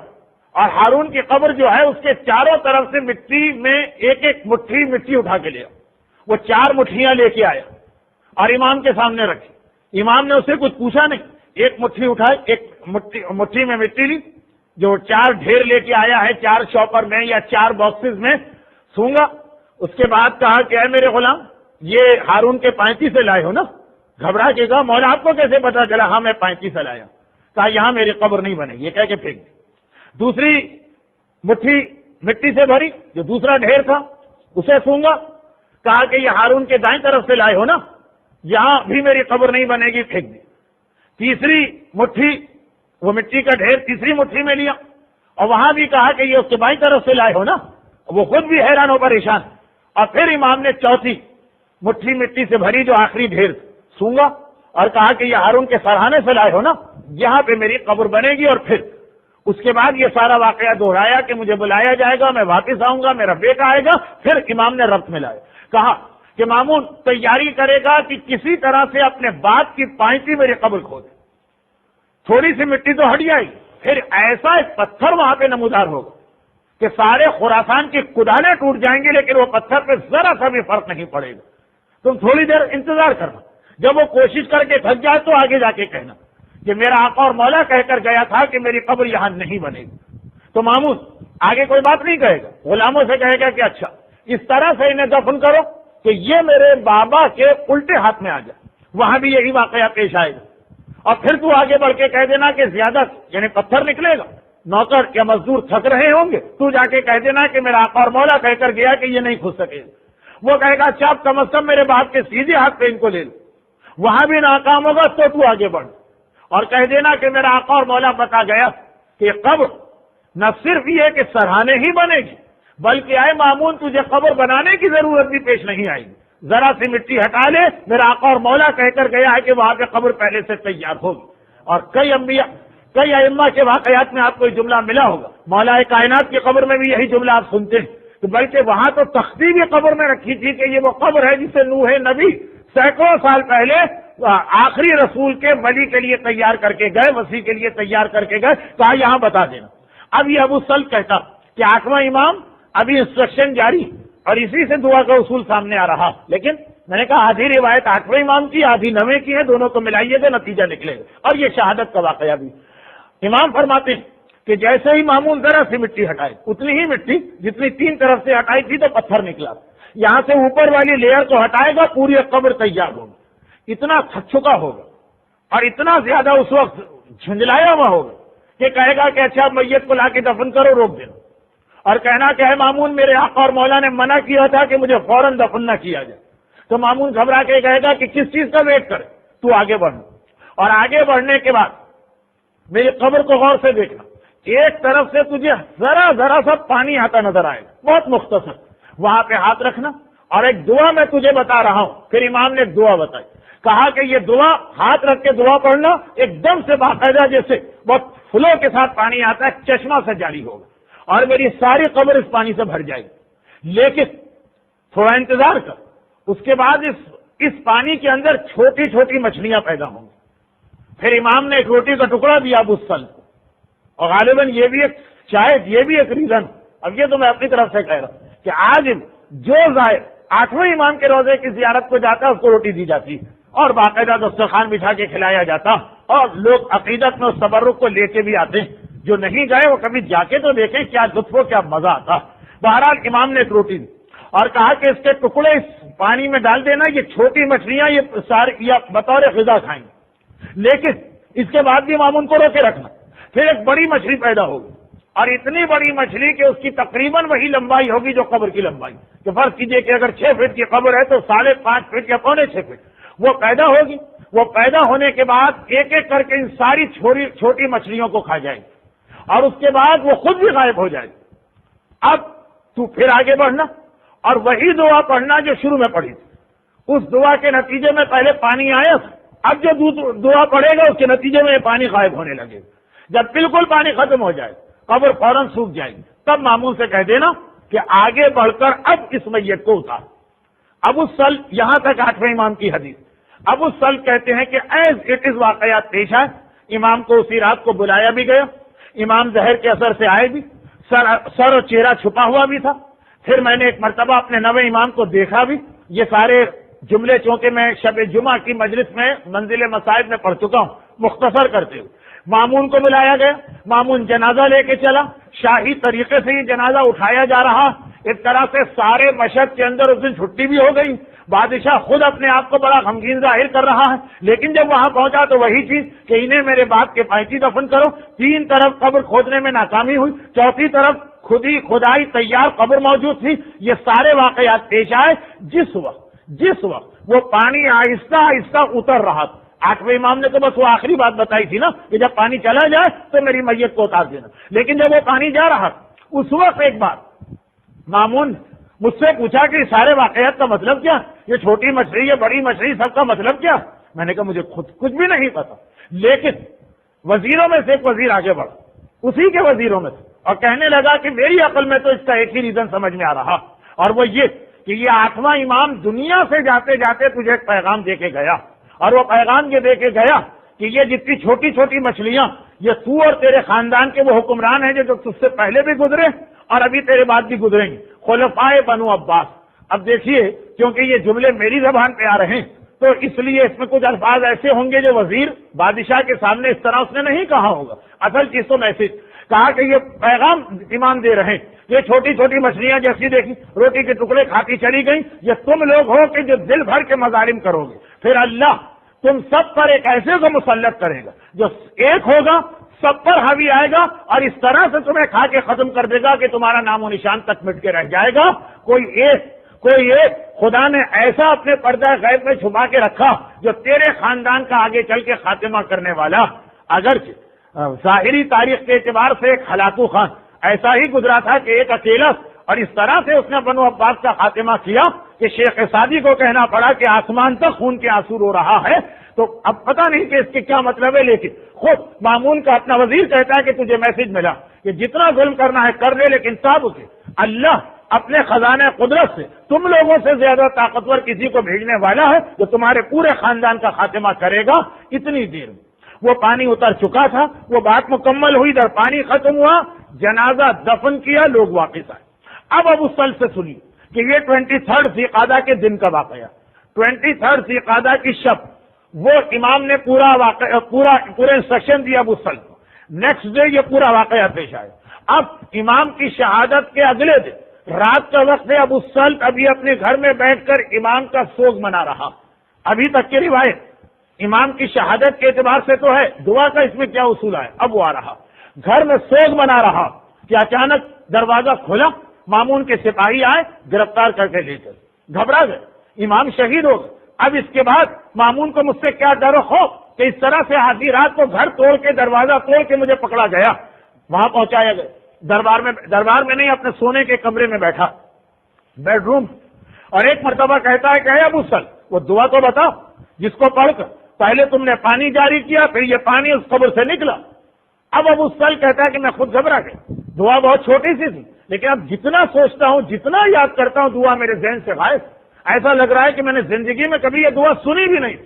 اور ہارون کی قبر جو ہے اس کے چاروں طرف سے مٹی میں ایک مٹھی مٹی اٹھا کے لیا. وہ 4 مٹھیاں لے کے آیا اور امام کے سامنے رکھی. امام نے اسے کچھ پوچھا نہیں، ایک مٹھی اٹھائی، ایک مٹھی میں مٹی لی، جو 4 ڈھیر لے کے آیا ہے 4 شاپر میں یا 4 باکسز میں سونگا. اس کے بعد کہا کہ اے میرے غلام، یہ ہارون کے 35 سے لائے ہو نا؟ گھبرا کے کہا مولا آپ کو کیسے پتا چلا؟ ہاں میں 35 سے لایا. کہا یہاں میری قبر نہیں بنے گی، یہ کہہ کے پھینک دی. دوسری مٹھی مٹی سے بھری جو دوسرا ڈھیر تھا اسے سونگا، کہا کہ یہ ہارون کے دائیں طرف سے لائے ہو نا؟ یہاں بھی میری قبر نہیں بنے گی، پھینک دی. تیسری مٹھی، وہ مٹی کا ڈھیر تیسری مٹھی میں لیا اور وہاں بھی کہا کہ یہ اس کے بائیں طرف سے لائے ہو نا؟ وہ خود بھی حیران ہو پریشان. اور پھر امام نے چوتھی مٹھی مٹی سے بھری جو آخری ڈھیر سونگا اور کہا کہ یہ ہارون کے سرہانے سے لائے ہو نا؟ یہاں پہ میری قبر بنے گی. اور پھر اس کے بعد یہ سارا واقعہ دہرایا کہ مجھے بلایا جائے گا، میں واپس آؤں گا، میرا بیٹا آئے گا. پھر امام نے ربط میں لایا، کہا کہ مامون تیاری کرے گا کہ کسی طرح سے اپنے باپ کی پائنتی میری قبر کھو دے. تھوڑی سی مٹی تو ہٹ جائے گی، پھر ایسا ایک پتھر وہاں پہ نمودار ہوگا کہ سارے خراسان کی کدالیں ٹوٹ جائیں گی، لیکن وہ پتھر پہ ذرا سا بھی فرق نہیں پڑے گا. تم تھوڑی دیر انتظار کرنا، جب وہ کوشش کر کے تھک جائے تو آگے جا کے کہنا کہ میرا آقا اور مولا کہہ کر گیا تھا کہ میری قبر یہاں نہیں بنے گی. تو مامون آگے کوئی بات نہیں کہے گا، غلاموں سے کہے گا کہ اچھا اس طرح سے انہیں دفن کرو کہ یہ میرے بابا کے الٹے ہاتھ میں آ جائے. وہاں بھی یہی واقعہ پیش آئے گا. اور پھر تو آگے بڑھ کے کہہ دینا کہ زیادہ یعنی پتھر نکلے گا، نوکر یا مزدور تھک رہے ہوں گے، تو جا کے کہہ دینا کہ میرا آقا اور مولا کہہ کر گیا کہ یہ نہیں کھل سکے گا. وہ کہے گا اچھا آپ کم از کم میرے باپ کے سیدھے ہاتھ پہ ان کو لے لو. وہاں بھی ناکام ہوگا تو آگے بڑھ اور کہہ دینا کہ میرا آقا اور مولا بتا گیا کہ قبر نہ صرف یہ کہ سرہانے ہی بنے گی، بلکہ اے مامون تجھے قبر بنانے کی ضرورت بھی پیش نہیں آئے گی. ذرا سی مٹی ہٹا لے، میرا آقا اور مولا کہہ کر گیا ہے کہ وہاں پہ قبر پہلے سے تیار ہوگی. اور کئی انبیاء کئی ائمہ کے واقعات میں آپ کو یہ جملہ ملا ہوگا. مولا کائنات کی قبر میں بھی یہی جملہ آپ سنتے ہیں کہ بلکہ وہاں تو تختی بھی قبر میں رکھی تھی کہ یہ وہ قبر ہے جسے نوح نبی سینکڑوں سال پہلے آخری رسول کے ولی کے لیے تیار کر کے گئے، وسیع کے لیے تیار کر کے گئے. کہا یہاں بتا دینا. اب یہ ابو سلط کہتا کہ 8واں امام ابھی انسٹرکشن جاری اور اسی سے دعا کا اصول سامنے آ رہا. لیکن میں نے کہا آدھی روایت 8واں امام کی، آدھی 9ویں کی ہے، دونوں کو ملائیے تو نتیجہ نکلے گا. اور یہ شہادت کا واقعہ بھی امام فرماتے ہیں کہ جیسے ہی مامون ذرا سی مٹی ہٹائے، اتنی ہی مٹی جتنی 3 طرف سے ہٹائی تھی تو پتھر نکلا. یہاں سے اوپر والی لیئر کو ہٹائے گا، پوری قبر تیار ہوگی، اتنا تھک چکا ہوگا اور اتنا زیادہ اس وقت جھنجلایا ہوا ہوگا کہ کہے گا کہ اچھا میت کو لا کے دفن کرو، روک دینا، اور کہنا کہ ہے مامون میرے آقا اور مولا نے منع کیا تھا کہ مجھے فوراً دفن نہ کیا جائے، تو مامون گھبرا کے کہے گا کہ کس چیز کا ویٹ کرے، تو آگے بڑھنا، اور آگے بڑھنے کے بعد میری قبر کو غور سے دیکھنا، ایک طرف سے تجھے ذرا ذرا سا پانی آتا نظر آئے گا، بہت مختصر، وہاں پہ ہاتھ رکھنا، اور ایک دعا میں تجھے بتا رہا ہوں۔ پھر امام نے ایک دعا بتائی، کہا کہ یہ دعا ہاتھ رکھ کے دعا پڑھنا، ایک دم سے باقاعدہ جیسے بہت فلو کے ساتھ پانی آتا ہے، چشمہ سے جاری ہوگا، اور میری ساری قبر اس پانی سے بھر جائے گی، لیکن تھوڑا انتظار کر، اس کے بعد اس پانی کے اندر چھوٹی چھوٹی مچھلیاں پیدا ہوں گی۔ پھر امام نے ایک روٹی کا ٹکڑا دیا ابو السلم کو، اور غالباً یہ بھی ایک ریزن، اب یہ تو میں اپنی طرف سے کہہ رہا ہوں کہ آج جو زائر 8ویں امام کے روزے کی زیارت کو جاتا ہے اس کو روٹی دی جاتی اور باقاعدہ دسترخوان بچھا کے کھلایا جاتا، اور لوگ عقیدت میں اس تبرک کو لے کے بھی آتے ہیں، جو نہیں گئے وہ کبھی جا کے تو دیکھیں کیا لطف ہو، کیا مزہ آتا۔ بہرحال امام نے ایک روٹی دی اور کہا کہ اس کے ٹکڑے اس پانی میں ڈال دینا، یہ چھوٹی مچھلیاں یہ بطور غذا کھائیں گے، لیکن اس کے بعد بھی امام ان کو روکے رکھنا۔ پھر ایک بڑی مچھلی پیدا ہوگی، اور اتنی بڑی مچھلی کہ اس کی تقریباً وہی لمبائی ہوگی جو قبر کی لمبائی، کہ فرض کیجئے کہ اگر 6 فٹ کی قبر ہے تو 5.5 فٹ یا 6.25 فٹ وہ پیدا ہوگی۔ وہ پیدا ہونے کے بعد ایک ایک کر کے ان ساری چھوٹی مچھلیوں کو کھا جائے گی، اور اس کے بعد وہ خود بھی غائب ہو جائے گی۔ اب تو پھر آگے بڑھنا اور وہی دعا پڑھنا جو شروع میں پڑھی تھی، اس دعا کے نتیجے میں پہلے پانی آیا تھا، اب جو دعا پڑھے گا اس کے نتیجے میں یہ پانی غائب ہونے لگے گا۔ جب بالکل پانی ختم ہو جائے، قبر فوراً سوکھ جائے گی، تب مامون سے کہہ دینا کہ آگے بڑھ کر اب اس میت کو اتار۔ ابو السلم، یہاں تک 8ویں امام کی حدیث۔ ابو السلم کہتے ہیں کہ ایز اٹ از واقعات پیش آئے، امام کو اسی رات کو بلایا بھی گیا، امام زہر کے اثر سے آئے بھی، سر اور چہرہ چھپا ہوا بھی تھا۔ پھر میں نے ایک مرتبہ اپنے نویں امام کو دیکھا بھی۔ یہ سارے جملے چونکہ میں شب جمعہ کی مجلس میں منزل مصائب میں پڑھ چکا ہوں، مختصر کرتے ہوئے۔ مامون کو بلایا گیا، مامون جنازہ لے کے چلا، شاہی طریقے سے یہ جنازہ اٹھایا جا رہا۔ اس طرح سے سارے مشہد کے اندر اس دن چھٹی بھی ہو گئی، بادشاہ خود اپنے آپ کو بڑا غمگین ظاہر کر رہا ہے، لیکن جب وہاں پہنچا تو وہی چیز کہ انہیں میرے باپ کے پائچی دفن کرو۔ 3 طرف قبر کھودنے میں ناکامی ہوئی، 4تھی طرف کھدائی تیار قبر موجود تھی۔ یہ سارے واقعات پیش آئے جس وقت وہ پانی آہستہ آہستہ اتر رہا تھا۔ 8ویں امام نے تو بس وہ آخری بات بتائی تھی نا کہ جب پانی چلا جائے تو میری میت کو اتار دینا، لیکن جب وہ پانی جا رہا تھا اس وقت ایک بات مامون مجھ سے پوچھا کہ سارے واقعات کا مطلب کیا، یہ چھوٹی مچھلی، یہ بڑی مچھلی، سب کا مطلب کیا؟ میں نے کہا مجھے خود کچھ بھی نہیں پتا، لیکن وزیروں میں سے ایک وزیر آگے بڑھا، اسی کے وزیروں میں سے، اور کہنے لگا کہ میری عقل میں تو اس کا ایک ہی ریزن سمجھ میں آ رہا، اور وہ یہ کہ یہ 8واں امام دنیا سے جاتے جاتے تجھے ایک پیغام دے کے گیا، اور وہ پیغام یہ دے کے گیا کہ یہ جتنی چھوٹی چھوٹی مچھلیاں، یہ تو اور تیرے خاندان کے وہ حکمران ہیں جو تجھ سے پہلے بھی گزرے اور ابھی تیرے بعد بھی گزریں گے، خلفائے بنو عباس۔ اب دیکھیے کیونکہ یہ جملے میری زبان پہ آ رہے ہیں تو اس لیے اس میں کچھ الفاظ ایسے ہوں گے جو وزیر بادشاہ کے سامنے اس طرح اس نے نہیں کہا ہوگا، اصل چیز تو میسج کہا کہ یہ پیغام امام دے رہے ہیں، یہ چھوٹی چھوٹی مچھلیاں جیسی دیکھی روٹی کے ٹکڑے کھاتی چلی گئیں، یہ تم لوگ ہو کہ جو دل بھر کے مظالم کرو گے، پھر اللہ تم سب پر ایک ایسے کو مسلط کرے گا جو ایک ہوگا، سب پر حاوی آئے گا اور اس طرح سے تمہیں کھا کے ختم کر دے گا کہ تمہارا نام و نشان تک مٹ کے رہ جائے گا۔ کوئی ایک خدا نے ایسا اپنے پردہ غیب میں چھپا کے رکھا جو تیرے خاندان کا آگے چل کے خاتمہ کرنے والا، اگرچہ ظاہری تاریخ کے اعتبار سے ایک ہلاکو خان ایسا ہی گزرا تھا کہ ایک اکیلا، اور اس طرح سے اس نے بنو عباس کا خاتمہ کیا کہ شیخ سعدی کو کہنا پڑا کہ آسمان تک خون کے آنسو رو رہا ہے۔ تو اب پتہ نہیں کہ اس کے کیا مطلب ہے، لیکن خود مامون کا اپنا وزیر کہتا ہے کہ تجھے میسج ملا کہ جتنا ظلم کرنا ہے کر لے، لیکن صاحب اسے اللہ اپنے خزانے قدرت سے تم لوگوں سے زیادہ طاقتور کسی کو بھیجنے والا ہے جو تمہارے پورے خاندان کا خاتمہ کرے گا۔ اتنی دیر میں وہ پانی اتر چکا تھا، وہ بات مکمل ہوئی، در پانی ختم ہوا، جنازہ دفن کیا، لوگ واپس آئے۔ اب ابو السلم سے سنیے کہ یہ 23 ذی قعدہ کے دن کا واقعہ، 23 ذی قعدہ کی شب وہ امام نے پورا انسٹرکشن دیا ابو السلم کو، نیکسٹ ڈے یہ پورا واقعہ پیش آیا۔ اب امام کی شہادت کے اگلے دن رات کا وقت ہے، ابو سلط ابھی اپنے گھر میں بیٹھ کر امام کا سوگ منا رہا، ابھی تک کی روایت امام کی شہادت کے اعتبار سے تو ہے، دعا کا اس میں کیا اصول ہے؟ اب وہ آ رہا گھر میں سوگ منا رہا کہ اچانک دروازہ کھلا، مامون کے سپاہی آئے، گرفتار کر کے لے چلے، گھبرا گئے، امام شہید ہو گئے۔ اب اس کے بعد مامون کو مجھ سے کیا ڈر و خوف کہ اس طرح سے آدھی رات کو گھر توڑ کے دروازہ توڑ کے مجھے پکڑا گیا، وہاں پہنچایا گیا، دربار میں نہیں، اپنے سونے کے کمرے میں بیٹھا، بیڈ روم، اور ایک مرتبہ کہتا ہے کہ اے ابو سلط وہ دعا تو بتاؤ جس کو پڑھ کر پہلے تم نے پانی جاری کیا، پھر یہ پانی اس قبر سے نکلا۔ اب ابو سلط کہتا ہے کہ میں خود گھبرا گیا، دعا بہت چھوٹی سی تھی، لیکن اب جتنا سوچتا ہوں، جتنا یاد کرتا ہوں، دعا میرے ذہن سے غائب، ایسا لگ رہا ہے کہ میں نے زندگی میں کبھی یہ دعا سنی بھی نہیں۔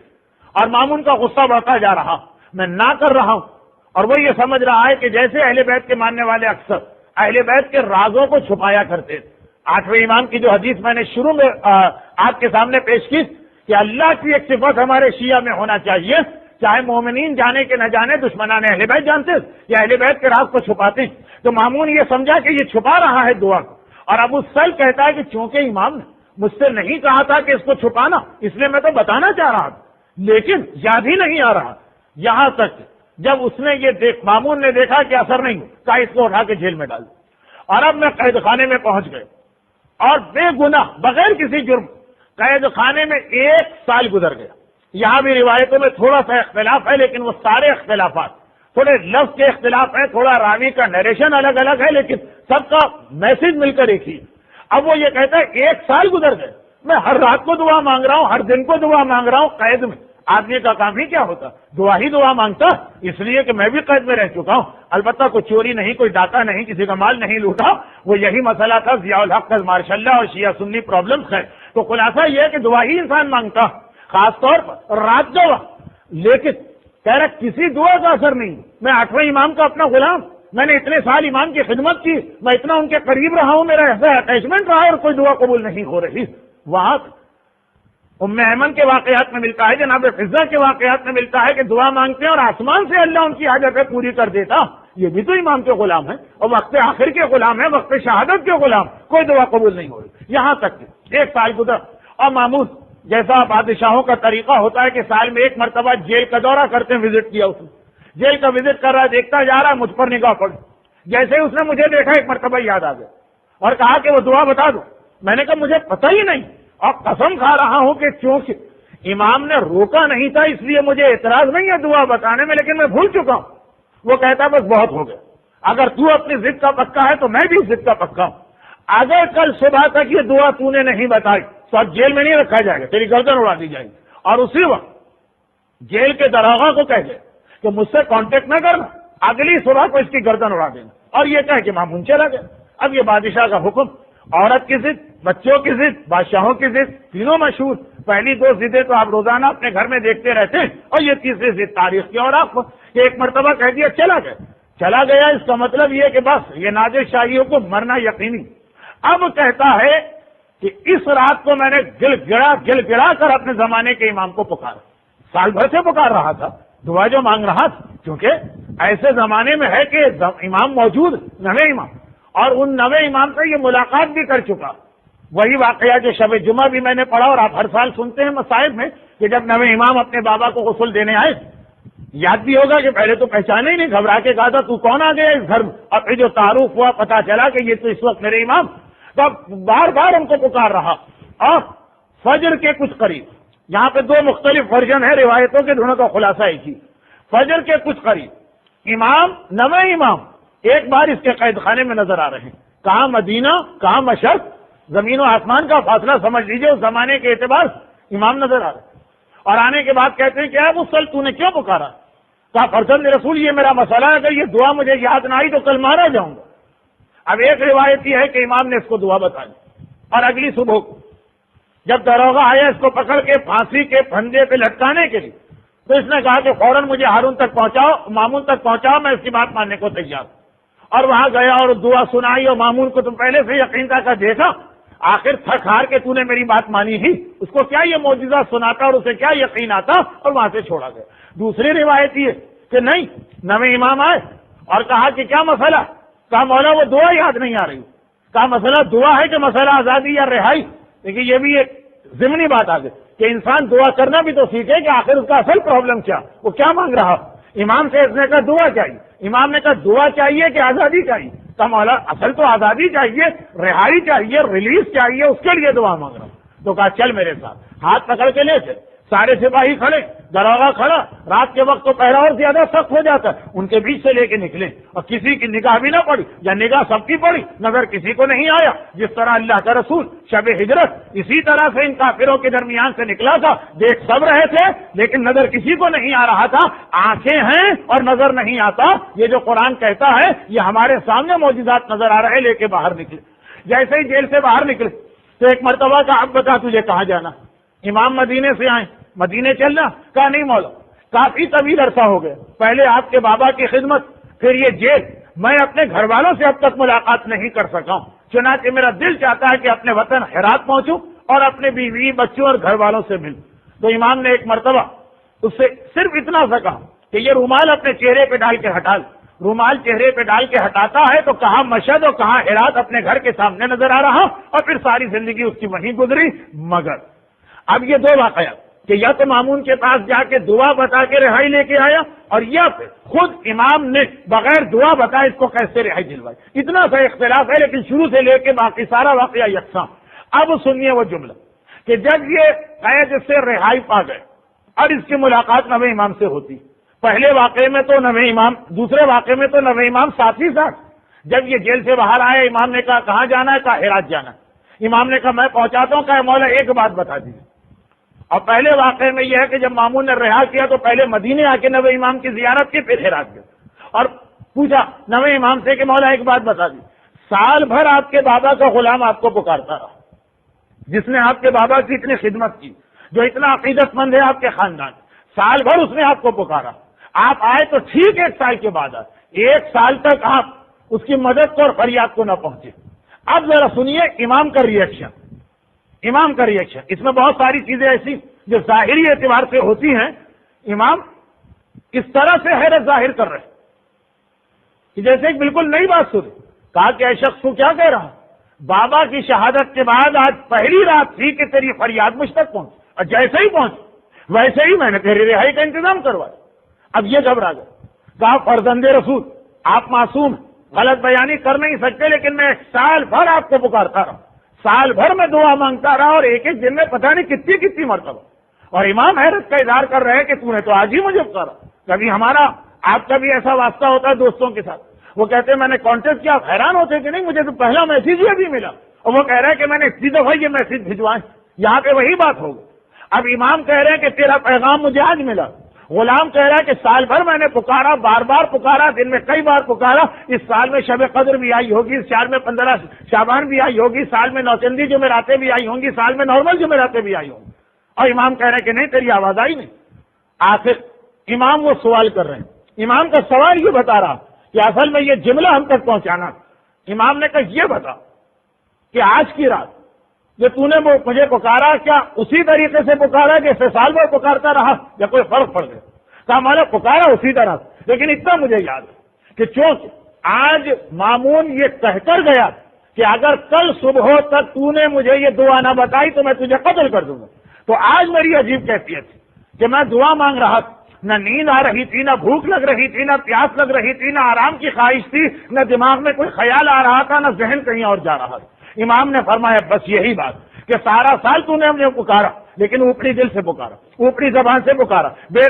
اور مامون کا غصہ بڑھتا جا رہا، میں نہ کر رہا ہوں، اور وہ یہ سمجھ رہا ہے کہ جیسے اہل بیت کے ماننے والے اکثر اہل بیت کے رازوں کو چھپایا کرتے تھے۔ 8ویں امام کی جو حدیث میں نے شروع میں آپ کے سامنے پیش کی کہ اللہ کی ایک صفت ہمارے شیعہ میں ہونا چاہیے، چاہے مومنین جانے کے نہ جانے، دشمنان اہل بیت جانتے یا اہل بیت کے راز کو چھپاتے، تو مامون یہ سمجھا کہ یہ چھپا رہا ہے دعا کو، اور ابو سلط کہتا ہے کہ چونکہ امام نے مجھ سے نہیں کہا تھا کہ اس کو چھپانا، اس لیے میں تو بتانا چاہ رہا تھا، لیکن یاد ہی نہیں آ رہا۔ یہاں تک جب اس نے یہ مامون نے دیکھا کہ اثر نہیں، کہا اس کو اٹھا کے جیل میں ڈال دو، اور اب میں قید خانے میں پہنچ گئے، اور بے گناہ بغیر کسی جرم قید خانے میں 1 سال گزر گیا۔ یہاں بھی روایتوں میں تھوڑا سا اختلاف ہے، لیکن وہ سارے اختلافات تھوڑے لفظ کے اختلاف ہیں، تھوڑا راوی کا نریشن الگ الگ ہے، لیکن سب کا میسج مل کر ایک ہی۔ اب وہ یہ کہتا ہے 1 سال گزر گئے، میں ہر رات کو دعا مانگ رہا ہوں، ہر دن کو دعا مانگ رہا ہوں، قید میں آدمی کا کام ہی کیا ہوتا؟ دعا ہی دعا مانگتا، اس لیے کہ میں بھی قید میں رہ چکا ہوں، البتہ کوئی چوری نہیں، کوئی ڈاکہ نہیں، کسی کا مال نہیں لوٹا، وہ یہی مسئلہ تھا ضیاء الحق کا ماشاء اللہ اور شیعہ سنی پرابلمس ہے۔ تو خلاصہ یہ ہے کہ دعا ہی انسان مانگتا، خاص طور پر رات کا وقت، لیکن کہہ رہا کسی دعا کا اثر نہیں۔ میں 8ویں امام کا اپنا غلام، میں نے اتنے سال امام کی خدمت کی، میں اتنا ان کے قریب رہا ہوں، میرا ایسا اٹیچمنٹ رہا، اور کوئی دعا قبول نہیں ہو رہی۔ وہاں ام ایمن کے واقعات میں ملتا ہے، جناب فضہ کے واقعات میں ملتا ہے کہ دعا مانگتے ہیں اور آسمان سے اللہ ان کی حاجتیں پوری کر دیتا۔ یہ بھی تو امام کے غلام ہیں، اور وقت آخر کے غلام ہیں، وقت شہادت کے غلام، کوئی دعا قبول نہیں ہو رہی۔ یہاں تک کہ 1 سال گزر، اور مامون جیسا بادشاہوں کا طریقہ ہوتا ہے کہ سال میں 1 مرتبہ جیل کا دورہ کرتے ہیں، وزٹ کیا اس نے، جیل کا وزٹ کر رہا ہے، دیکھتا جا رہا ہے، مجھ پر نگاہ پڑ، جیسے ہی اس نے مجھے دیکھا 1 مرتبہ یاد آ گیا اور کہا کہ وہ دعا بتا دو۔ میں نے کہا مجھے پتہ ہی نہیں، اور قسم کھا رہا ہوں کہ چونکہ امام نے روکا نہیں تھا اس لیے مجھے اعتراض نہیں ہے دعا بتانے میں، لیکن میں بھول چکا ہوں۔ وہ کہتا بس بہت ہو گیا، اگر تو اپنی ضد کا پکا ہے تو میں بھی ضد کا پکا ہوں، اگر کل صبح تک یہ دعا تو نے نہیں بتائی تو اب جیل میں نہیں رکھا جائے گا، تیری گردن اڑا دی جائے گی، اور اسی وقت جیل کے داروغہ کو کہہ دے کہ مجھ سے کانٹیکٹ نہ کرنا، اگلی صبح کو اس کی گردن اڑا دینا۔ اور یہ کہہ کہ مامون چلا گیا۔ اب یہ بادشاہ کا حکم، عورت کی ضد، بچوں کی ضد، بادشاہوں کی ضد، تینوں مشہور۔ پہلی 2 ضدیں تو آپ روزانہ اپنے گھر میں دیکھتے رہتے ہیں، اور یہ تیسری ضد تاریخ کی، اور آپ کہ 1 مرتبہ کہہ دیا چلا گیا، اس کا مطلب یہ کہ بس یہ نادر شاہیوں کو مرنا یقینی۔ اب کہتا ہے کہ اس رات کو میں نے گل گڑا کر اپنے زمانے کے امام کو پکارا، سال بھر سے پکار رہا تھا، دعا جو مانگ رہا تھا، کیونکہ ایسے زمانے میں ہے کہ امام موجود، نویں امام، اور ان نویں امام سے یہ ملاقات بھی کر چکا۔ وہی واقعہ جو شب جمعہ بھی میں نے پڑھا، اور آپ ہر سال سنتے ہیں مصائب میں کہ جب نویں امام اپنے بابا کو غسل دینے آئے، یاد بھی ہوگا کہ پہلے تو پہچانے ہی نہیں، گھبرا کے کہا تھا تو کون آ گیا اس گھر میں، اور پھر جو تعارف ہوا پتا چلا کہ یہ تو اس وقت میرے امام، تو بار بار ہم کو پکار رہا۔ اور فجر کے کچھ قریب، یہاں پہ 2 مختلف ورژن ہیں روایتوں کے، دونوں کا خلاصہ ایک ہی، فجر کے کچھ قریب امام، نویں امام ایک بار اس کے قید خانے میں نظر آ رہے ہیں۔ کہاں مدینہ، کہاں مشرق، زمین و آسمان کا فاصلہ سمجھ لیجئے، اس زمانے کے اعتبار امام نظر آ رہے ہیں۔ اور آنے کے بعد کہتے ہیں کہ ابو سلط تو نے کیوں پکارا؟ کہا فرزند رسول یہ میرا مسئلہ ہے، اگر یہ دعا مجھے یاد نہ آئی تو کل مارا جاؤں گا۔ اب ایک روایت یہ ہے کہ امام نے اس کو دعا بتائی، اور اگلی صبح کو جب داروغہ آیا اس کو پکڑ کے پھانسی کے پھندے پہ لٹکانے کے لیے، تو اس نے کہا کہ فوراً مجھے ہارون تک پہنچاؤ، مامون تک پہنچاؤ، میں اس کی بات ماننے کو تیار ہوں۔ اور وہاں گیا اور دعا سنائی، اور مامون کو تم پہلے سے یقین تھا کہ دیکھا آخر تھک ہار کے تو نے میری بات مانی ہی، اس کو کیا یہ معجزہ سناتا اور اسے کیا یقین آتا، اور وہاں سے چھوڑا گیا۔ دوسری روایت یہ کہ نہیں، نویں امام آئے اور کہا کہ کیا مسئلہ؟ کہا مولا وہ دعا یاد نہیں آ رہی، کہا مسئلہ دعا ہے کہ مسئلہ آزادی یا رہائی؟ دیکھیے یہ بھی ایک ضمنی بات آ گئی کہ انسان دعا کرنا بھی تو سیکھے کہ آخر اس کا اصل پرابلم کیا، وہ کیا مانگ رہا۔ امام سے اس نے کہا دعا چاہیے، امام نے کہا دعا چاہیے کہ آزادی چاہیے؟ کہا مولا اصل تو آزادی چاہیے، رہائی چاہیے، ریلیز چاہیے، اس کے لیے دعا مانگ رہا ہوں۔ تو کہا چل میرے ساتھ، ہاتھ پکڑ کے لے چل۔ سارے سپاہی کھڑے، دروازہ کھڑا، رات کے وقت تو پہرا اور زیادہ سخت ہو جاتا ہے، ان کے بیچ سے لے کے نکلے اور کسی کی نگاہ بھی نہ پڑی، یا نگاہ سب کی پڑی، نظر کسی کو نہیں آیا۔ جس طرح اللہ کا رسول شب ہجرت اسی طرح سے ان کافروں کے درمیان سے نکلا تھا، دیکھ سب رہے تھے لیکن نظر کسی کو نہیں آ رہا تھا۔ آنکھیں ہیں اور نظر نہیں آتا، یہ جو قرآن کہتا ہے یہ ہمارے سامنے معجزات نظر آ رہے، لے کے باہر نکلے۔ جیسے ہی جیل سے باہر نکلے تو ایک مرتبہ کہا اب بتا تجھے کہاں جانا؟ امام مدینے سے آئے، مدینے چلنا؟ کہا نہیں مولا کافی طویل عرصہ ہو گیا، پہلے آپ کے بابا کی خدمت، پھر یہ جیل، میں اپنے گھر والوں سے اب تک ملاقات نہیں کر سکا ہوں، چنانچہ میرا دل چاہتا ہے کہ اپنے وطن ہرات پہنچوں اور اپنے بیوی بچوں اور گھر والوں سے ملوں۔ تو امام نے ایک مرتبہ اس سے صرف اتنا سا کہا کہ یہ رومال اپنے چہرے پہ ڈال کے ہٹا لے۔ رومال چہرے پہ ڈال کے ہٹاتا ہے تو کہاں مشہد اور کہاں ہرات اپنے گھر کے سامنے نظر آ رہا، اور پھر ساری زندگی اس کی وہیں گزری۔ مگر اب یہ دو واقعات کہ یا تو مامون کے پاس جا کے دعا بتا کے رہائی لے کے آیا، اور یا پھر خود امام نے بغیر دعا بتائے اس کو کیسے رہائی دلوائی۔ اتنا سا اختلاف ہے لیکن شروع سے لے کے باقی سارا واقعہ یکساں۔ اب سنیے وہ جملہ کہ جب یہ قید سے رہائی پا گئے اور اس کی ملاقات نویں امام سے ہوتی، پہلے واقعے میں تو نویں امام، دوسرے واقعے میں تو نویں امام ساتھ ہی ساتھ۔ جب یہ جیل سے باہر آئے امام نے کہا کہاں جانا ہے؟ کہا ہرات جانا ہے۔ امام نے کہا میں پہنچاتا ہوں۔ کہا مولا ایک بات بتا دیجیے۔ اور پہلے واقعے میں یہ ہے کہ جب مامون نے رہا کیا تو پہلے مدینے آ کے نویں امام کی زیارت کی، پھر ہرات گئے اور پوچھا نویں امام سے کہ مولا ایک بات بتا دی، سال بھر آپ کے بابا کا غلام آپ کو پکارتا رہا، جس نے آپ کے بابا کی اتنی خدمت کی، جو اتنا عقیدت مند ہے آپ کے خاندان، سال بھر اس نے آپ کو پکارا، آپ آئے تو ٹھیک ایک سال کے بعد آئے، ایک سال تک آپ اس کی مدد کو اور فریاد کو نہ پہنچے۔ اب ذرا سنیے امام کا ریئیکشن۔ امام کا ریئیکشن اس میں بہت ساری چیزیں ایسی جو ظاہری اعتبار سے ہوتی ہیں، امام اس طرح سے حیرت ظاہر کر رہے ہیں کہ جیسے ایک بالکل نئی بات سنی۔ کہا کہ اے شخص تو کیا کہہ رہا، بابا کی شہادت کے بعد آج پہلی رات تھی کہ تیری فریاد مجھ تک پہنچ، اور جیسے ہی پہنچ ویسے ہی میں نے تیری رہائی کا انتظام کروایا۔ اب یہ گھبرا گیا۔ کہا فرزند رسول آپ معصوم ہیں، غلط بیانی کر نہیں سکتے، لیکن میں سال بھر آپ کو پکارتا رہا، سال بھر میں دعا مانگتا رہا، اور ایک ایک دن میں پتہ نہیں کتنی کتنی مرتبہ۔ اور امام حیرت کا اظہار کر رہے ہیں کہ تو نے تو آج ہی مجھے پکارا۔ کبھی ہمارا آپ کا بھی ایسا واسطہ ہوتا ہے دوستوں کے ساتھ، وہ کہتے ہیں میں نے کانٹیکٹ کیا، حیران ہوتے کہ نہیں مجھے تو پہلا میسج ہی ابھی ملا، اور وہ کہہ رہے ہیں کہ میں نے اتنی دفعہ یہ میسج بھجوائے۔ یہاں پہ وہی بات ہوگی۔ اب امام کہہ رہے ہیں کہ تیرا پیغام مجھے آج ملا، غلام کہہ رہا ہے کہ سال بھر میں نے پکارا، بار بار پکارا، دن میں کئی بار پکارا، اس سال میں شب قدر بھی آئی ہوگی، اس سال میں 15 شعبان بھی آئی ہوگی، سال میں نوچندی جمعراتیں بھی آئی ہوں گی، سال میں نارمل جمعراتیں بھی آئی ہوں گی، اور امام کہہ رہے ہیں کہ نہیں تیری آواز آئی نہیں۔ آخر امام وہ سوال کر رہے ہیں، امام کا سوال یہ بتا رہا کہ اصل میں یہ جملہ ہم تک پہنچانا۔ امام نے کہا یہ بتا کہ آج کی رات جو تو نے مجھے پکارا، کیا اسی طریقے سے پکارا جیسے سال بھر پکارتا رہا، یا کوئی فرق پڑ گیا؟ کہا مولا پکارا اسی طرح، لیکن اتنا مجھے یاد ہے کہ چونکہ آج مامون یہ کہہ کر گیا کہ اگر کل صبح تک تو نے مجھے یہ دعا نہ بتائی تو میں تجھے قتل کر دوں گا، تو آج میری عجیب کیفیت تھی کہ میں دعا مانگ رہا تھا، نہ نیند آ رہی تھی، نہ بھوک لگ رہی تھی، نہ پیاس لگ رہی تھی، نہ آرام کی خواہش تھی، نہ دماغ میں کوئی خیال آ رہا تھا، نہ ذہن کہیں اور جا رہا تھا۔ امام نے فرمایا بس یہی بات کہ سارا سال تو نے ہم نے پکارا، لیکن اوپری دل سے پکارا، اوپری زبان سے پکارا، بے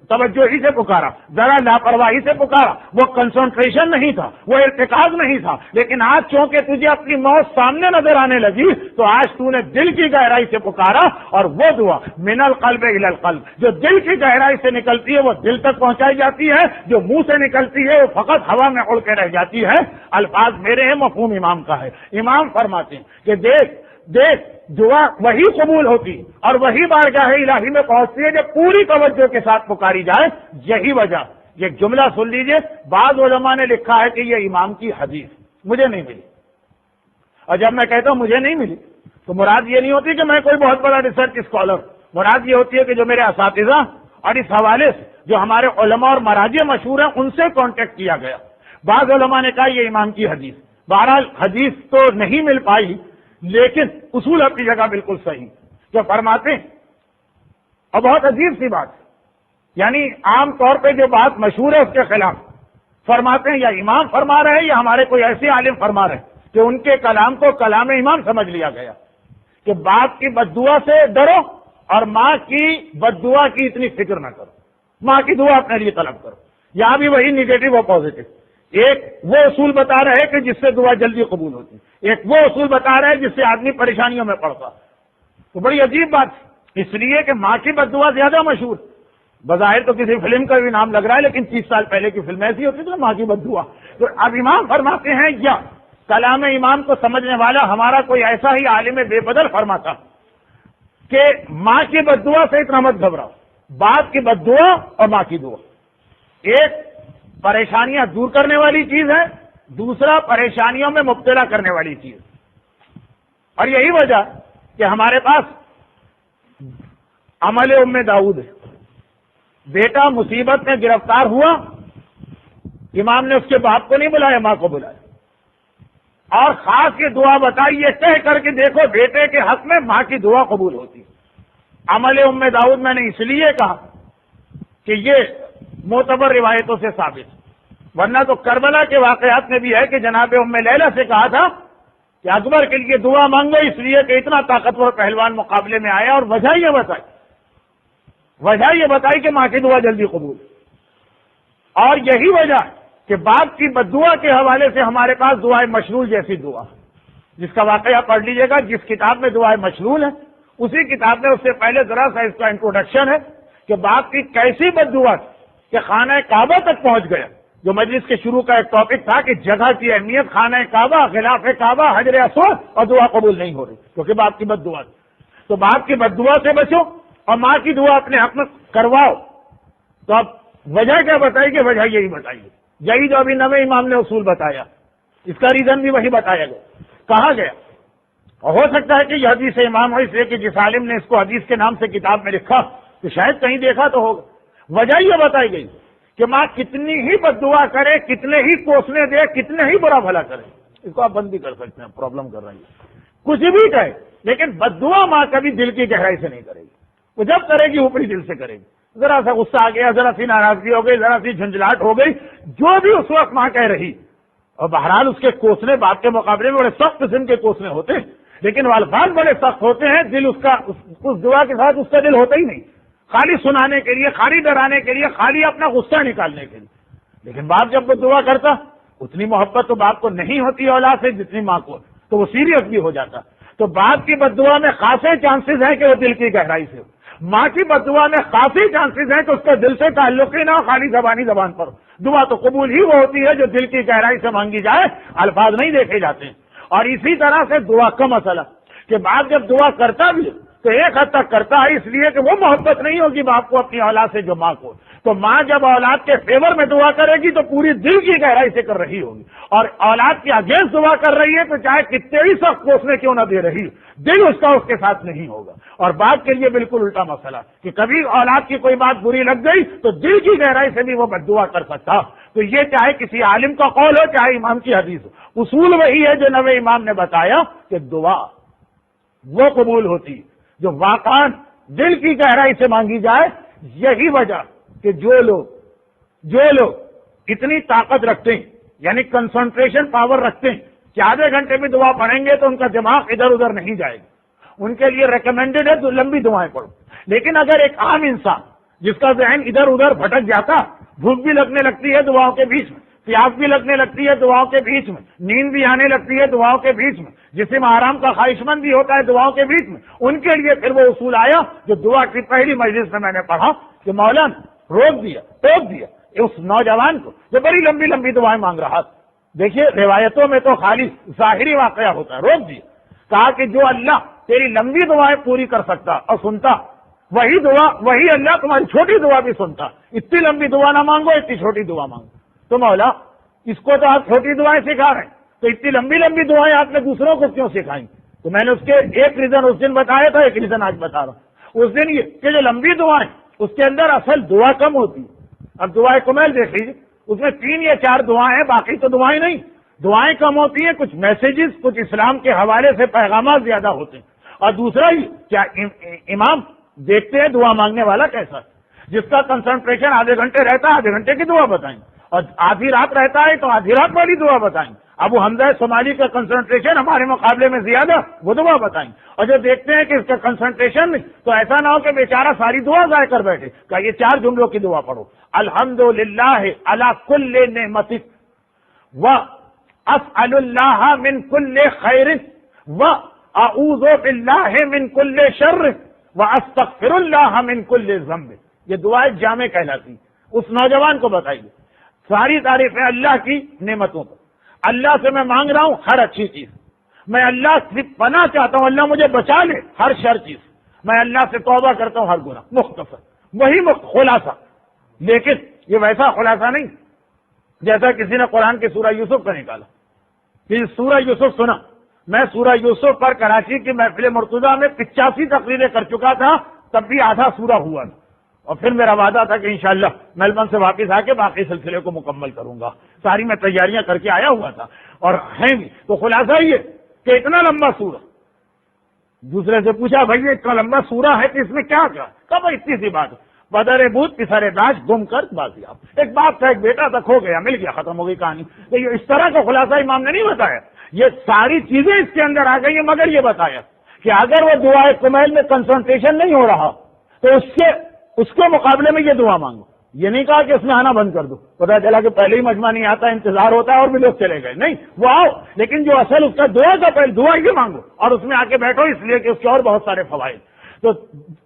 توجہی سے پکارا، ذرا لاپرواہی سے پکارا، وہ کنسنٹریشن نہیں تھا، وہ ارتکاز نہیں تھا، لیکن آج چونکہ تجھے اپنی موت سامنے نظر آنے لگی تو آج تو نے دل کی گہرائی سے پکارا، اور وہ دعا من القلب الی القلب جو دل کی گہرائی سے نکلتی ہے وہ دل تک پہنچائی جاتی ہے، جو منہ سے نکلتی ہے وہ فقط ہوا میں اڑ کے رہ جاتی ہے۔ الفاظ میرے ہیں، مفہوم امام کا ہے۔ امام فرماتے ہیں کہ دیکھ دعا وہی قبول ہوتی اور وہی بارگاہ الہی میں پہنچتی ہے جب پوری توجہ کے ساتھ پکاری جائے۔ یہی وجہ، یہ جملہ سن لیجئے، بعض علماء نے لکھا ہے کہ یہ امام کی حدیث مجھے نہیں ملی، اور جب میں کہتا ہوں مجھے نہیں ملی تو مراد یہ نہیں ہوتی کہ میں کوئی بہت بڑا ریسرچ اسکالر، مراد یہ ہوتی ہے کہ جو میرے اساتذہ اور اس حوالے سے جو ہمارے علماء اور مراجع مشہور ہیں ان سے کانٹیکٹ کیا گیا۔ بعض علماء نے کہا یہ امام کی حدیث، بہرحال حدیث تو نہیں مل پائی، لیکن اصول اپنی جگہ بالکل صحیح جو فرماتے ہیں۔ اور بہت عجیب سی بات، یعنی عام طور پہ جو بات مشہور ہے اس کے خلاف فرماتے ہیں، یا امام فرما رہے ہیں یا ہمارے کوئی ایسے عالم فرما رہے ہیں کہ ان کے کلام کو کلام امام سمجھ لیا گیا کہ باپ کی بد دعا سے ڈرو اور ماں کی بد دعا کی اتنی فکر نہ کرو، ماں کی دعا اپنے لیے طلب کرو۔ یہاں بھی وہی نیگیٹو اور پازیٹو، ایک وہ اصول بتا رہے کہ جس سے دعا جلدی قبول ہوتی، ایک وہ اصول بتا رہے جس سے آدمی پریشانیوں میں پڑتا۔ تو بڑی عجیب بات، اس لیے کہ ماں کی بد دعا زیادہ مشہور، بظاہر تو کسی فلم کا بھی نام لگ رہا ہے، لیکن 30 سال پہلے کی فلم ایسی ہوتی تھی ماں کی بد دعا۔ تو اب امام فرماتے ہیں یا کلام امام کو سمجھنے والا ہمارا کوئی ایسا ہی عالم بے بدل فرماتا کہ ماں کی بد دعا سے اتنا مت گھبراؤ، باپ کی بد دعا اور ماں کی دعا ایک پریشانیاں دور کرنے والی چیز ہے، دوسرا پریشانیوں میں مبتلا کرنے والی چیز۔ اور یہی وجہ کہ ہمارے پاس عمل ام داؤد ہے، بیٹا مصیبت میں گرفتار ہوا، امام نے اس کے باپ کو نہیں بلایا، ماں کو بلایا اور خاص یہ دعا بتائی، یہ کہہ کر کے دیکھو بیٹے کے حق میں ماں کی دعا قبول ہوتی۔ عمل ام داؤد میں نے اس لیے کہا کہ یہ معتبر روایتوں سے ثابت، ورنہ تو کربلا کے واقعات میں بھی ہے کہ جناب ام لیلہ سے کہا تھا کہ اکبر کے لیے دعا مانگو، اس لیے کہ اتنا طاقتور پہلوان مقابلے میں آیا، اور وجہ یہ بتائی کہ ماں کی دعا جلدی قبول۔ اور یہی وجہ کہ باپ کی بد دعا کے حوالے سے ہمارے پاس دعائے مشلول جیسی دعا، جس کا واقعہ پڑھ لیجیے گا، جس کتاب میں دعائے مشلول ہے اسی کتاب میں اس سے پہلے ذرا سا اس کا انٹروڈکشن ہے کہ باپ کی کیسی بد دعا کہ خانہ کعبہ تک پہنچ گیا، جو مجلس کے شروع کا ایک ٹاپک تھا کہ جگہ کی اہمیت، خانہ کعبہ، غلاف کعبہ، حجر اسود، اور دعا قبول نہیں ہو رہی کیونکہ باپ کی بد دعا۔ تو باپ کی بد دعا سے بچو اور ماں کی دعا اپنے حق میں کرواؤ۔ تو اب وجہ کیا بتائی کہ وجہ یہی بتائیے، یہی جو ابھی نویں امام نے اصول بتایا، اس کا ریزن بھی وہی بتایا گیا، کہا گیا۔ اور ہو سکتا ہے کہ یہ حدیث امام ہو، اس لیے کہ جس عالم نے اس کو حدیث کے نام سے کتاب میں لکھا تو شاید کہیں دیکھا تو ہوگا۔ وجہ یہ بتائی گئی کہ ماں کتنی ہی بد دعا کرے، کتنے ہی کوسنے دے، کتنے ہی برا بھلا کرے، اس کو آپ بند بھی کر سکتے ہیں، پرابلم کر رہی ہے، کچھ بھی کہے، لیکن بد دعا ماں کبھی دل کی گہرائی سے نہیں کرے گی، وہ جب کرے گی اوپری دل سے کرے گی۔ ذرا سا غصہ آ گیا، ذرا سی ناراضگی ہو گئی، ذرا سی جھنجھلاہٹ ہو گئی، جو بھی اس وقت ماں کہہ رہی، اور بہرحال اس کے کوسنے باپ کے مقابلے میں بڑے سخت قسم کے کوسنے ہوتے ہیں، لیکن وہ الفاظ بڑے سخت ہوتے ہیں، دل اس دعا کے ساتھ اس کا دل ہوتا ہی نہیں، خالی سنانے کے لیے، خالی ڈرانے کے لیے، خالی اپنا غصہ نکالنے کے لیے۔ لیکن باپ جب وہ دعا کرتا اتنی محبت تو باپ کو نہیں ہوتی اولاد سے جتنی ماں کو، تو وہ سیریس بھی ہو جاتا۔ تو باپ کی بد دعا میں خاصے چانسز ہیں کہ وہ دل کی گہرائی سے ہو، ماں کی بد دعا میں خاصی چانسز ہیں کہ اس کا دل سے تعلق ہی نہ ہو، خالی زبان پر۔ دعا تو قبول ہی وہ ہوتی ہے جو دل کی گہرائی سے مانگی جائے، الفاظ نہیں دیکھے جاتے ہیں۔ اور اسی طرح سے دعا کا مسئلہ کہ باپ جب دعا کرتا بھی تو ایک حد تک کرتا ہے، اس لیے کہ وہ محبت نہیں ہوگی باپ کو اپنی اولاد سے جو ماں کو۔ تو ماں جب اولاد کے فیور میں دعا کرے گی تو پوری دل کی گہرائی سے کر رہی ہوگی، اور اولاد کی اگینسٹ دعا کر رہی ہے تو چاہے کتنے ہی سخت کوسنے کیوں نہ دے رہی، دل اس کا اس کے ساتھ نہیں ہوگا۔ اور باپ کے لیے بالکل الٹا مسئلہ کہ کبھی اولاد کی کوئی بات بری لگ گئی تو دل کی گہرائی سے بھی وہ بد دعا کر سکتا۔ تو یہ چاہے کسی عالم کا قول ہو، چاہے امام کی حدیث ہو، اصول وہی ہے جو نویں امام نے بتایا کہ دعا وہ قبول ہوتی جو واقعاً دل کی گہرائی سے مانگی جائے۔ یہی وجہ کہ جو لوگ اتنی طاقت رکھتے ہیں، یعنی کنسنٹریشن پاور رکھتے ہیں کہ آدھے گھنٹے میں دعا پڑھیں گے تو ان کا دماغ ادھر ادھر نہیں جائے گا، ان کے لیے ریکمینڈڈ ہے تو لمبی دعائیں پڑھو۔ لیکن اگر ایک عام انسان جس کا ذہن ادھر ادھر بھٹک جاتا، بھوک بھی لگنے لگتی ہے دعاؤں کے بیچ میں، پیاس بھی لگنے لگتی ہے دعاؤں کے بیچ میں، نیند بھی آنے لگتی ہے دعاؤں کے بیچ میں، جسم آرام کا خواہش مند بھی ہوتا ہے دعاؤں کے بیچ میں، ان کے لیے پھر وہ اصول آیا جو دعا کی پہلی مجلس میں نے پڑھا کہ مولانا روک دیا، ٹوک دیا اس نوجوان کو جو بڑی لمبی لمبی دعائیں مانگ رہا تھا۔ دیکھیے روایتوں میں تو خالی ظاہری واقعہ ہوتا ہے، روک دیا، کہا کہ جو اللہ تیری لمبی دعائیں پوری کر سکتا اور سنتا، وہی اللہ تمہاری چھوٹی دعا بھی سنتا۔ اتنی لمبی دعا نہ مانگو، اتنی چھوٹی دعا مانگو۔ تو مولا اس کو تو آپ چھوٹی دعائیں سکھا رہے ہیں، تو اتنی لمبی لمبی دعائیں آپ نے دوسروں کو کیوں سکھائیں؟ تو میں نے اس کے ایک ریزن اس دن بتایا تھا، ایک ریزن آج بتا رہا ہوں۔ اس دن یہ کہ جو لمبی دعائیں اس کے اندر اصل دعا کم ہوتی ہے۔ اب دعائیں کمیل دیکھ لیجیے، اس میں 3 یا 4 دعائیں ہیں، باقی تو دعائیں نہیں۔ دعائیں کم ہوتی ہیں، کچھ میسیجز، کچھ اسلام کے حوالے سے پیغامات زیادہ ہوتے ہیں. اور دوسرا ہی کیا امام دیکھتے ہیں دعا مانگنے والا کیسا ہے؟ جس کا کنسنٹریشن آدھے گھنٹے رہتا ہے آدھے گھنٹے کی دعا بتائیں، اور آدھی رات رہتا ہے تو آدھی رات والی دعا بتائیں. ابو حمزہ صومالی کا کنسنٹریشن ہمارے مقابلے میں زیادہ، وہ دعا بتائیں. اور جو دیکھتے ہیں کہ اس کا کنسنٹریشن نہیں، تو ایسا نہ ہو کہ بیچارہ ساری دعا ضائع کر بیٹھے. کہ یہ 4 جملوں کی دعا پڑھو: الحمدللہ علی کل نعمتک واسأل اللہ من کل خیر واعوذ باللہ من کل شر واستغفر اللہ من کل ذنب. یہ دعائیں جامع کہلاتی. اس نوجوان کو بتائیے ساری تعریفیں اللہ کی نعمتوں پر. اللہ سے میں مانگ رہا ہوں ہر اچھی چیز، میں اللہ سے پناہ چاہتا ہوں اللہ مجھے بچا لے ہر شر چیز، میں اللہ سے توبہ کرتا ہوں ہر گناہ. مختصر وہی خلاصہ. لیکن یہ ویسا خلاصہ نہیں جیسا کسی نے قرآن کی سورہ یوسف کا نکالا. کہ سورہ یوسف سنا، میں سورہ یوسف پر کراچی کی محفل مرتضیٰ میں 85 تقریریں کر چکا تھا، تب بھی آدھا سورہ ہوا تھا. اور پھر میرا وعدہ تھا کہ انشاءاللہ میلبورن سے واپس آ کے باقی سلسلے کو مکمل کروں گا. ساری میں تیاریاں کر کے آیا ہوا تھا اور ہیں بھی. تو خلاصہ یہ کہ اتنا لمبا سورہ. دوسرے سے پوچھا بھائی اتنا لمبا سورہ ہے کہ اس میں کیا کیا؟ کب اتنی سی بات، بدر بوت پسر داش گم کر بازیاب. ایک باپ تھا، ایک بیٹا تھا، کھو گیا، مل گیا، ختم ہو گئی کہانی. تو یہ اس طرح کا خلاصہ امام نے نہیں بتایا. یہ ساری چیزیں اس کے اندر آ گئی ہیں، مگر یہ بتایا کہ اگر وہ دعائے کمیل میں کنسنٹریشن نہیں ہو رہا تو اس کے مقابلے میں یہ دعا مانگو. یہ نہیں کہا کہ اس میں آنا بند کر دو، پتا چلا کہ پہلے ہی مجمع نہیں آتا، انتظار ہوتا ہے اور بھی لوگ چلے گئے. نہیں، وہ آؤ، لیکن جو اصل اس کا دعا کا پہلے دعا یہ مانگو اور اس میں آ کے بیٹھو، اس لیے کہ اس کے اور بہت سارے فوائد. تو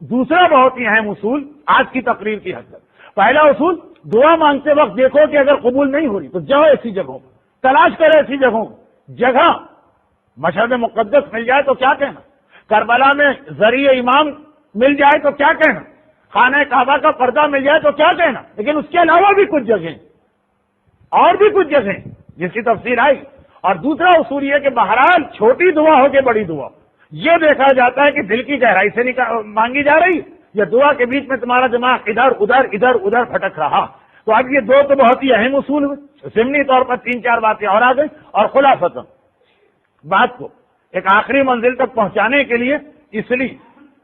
دوسرا بہت ہی اہم اصول آج کی تقریر کی حد تک. پہلا اصول، دعا مانگتے وقت دیکھو کہ اگر قبول نہیں ہو رہی تو جاؤ ایسی جگہوں، تلاش کرو ایسی جگہوں. جگہ مشہد مقدس مل جائے تو کیا کہنا، کربلا میں ذریعہ امام مل جائے تو کیا کہنا، خانہ کعبہ کا پردہ مل جائے تو کیا کہنا. لیکن اس کے علاوہ بھی کچھ جگہیں اور بھی کچھ جگہیں جس کی تفسیر آئی. اور دوسرا اصول یہ کہ بہرحال چھوٹی دعا ہو کے بڑی دعا، یہ دیکھا جاتا ہے کہ دل کی گہرائی سے مانگی جا رہی یا دعا کے بیچ میں تمہارا دماغ ادھر ادھر پھٹک رہا. تو اب یہ دو تو بہت ہی اہم اصول ہوئے. ضمنی طور پر 3-4 باتیں اور آ گئی. اور خلاصتاً بات کو ایک آخری منزل تک پہنچانے کے لیے، اس لیے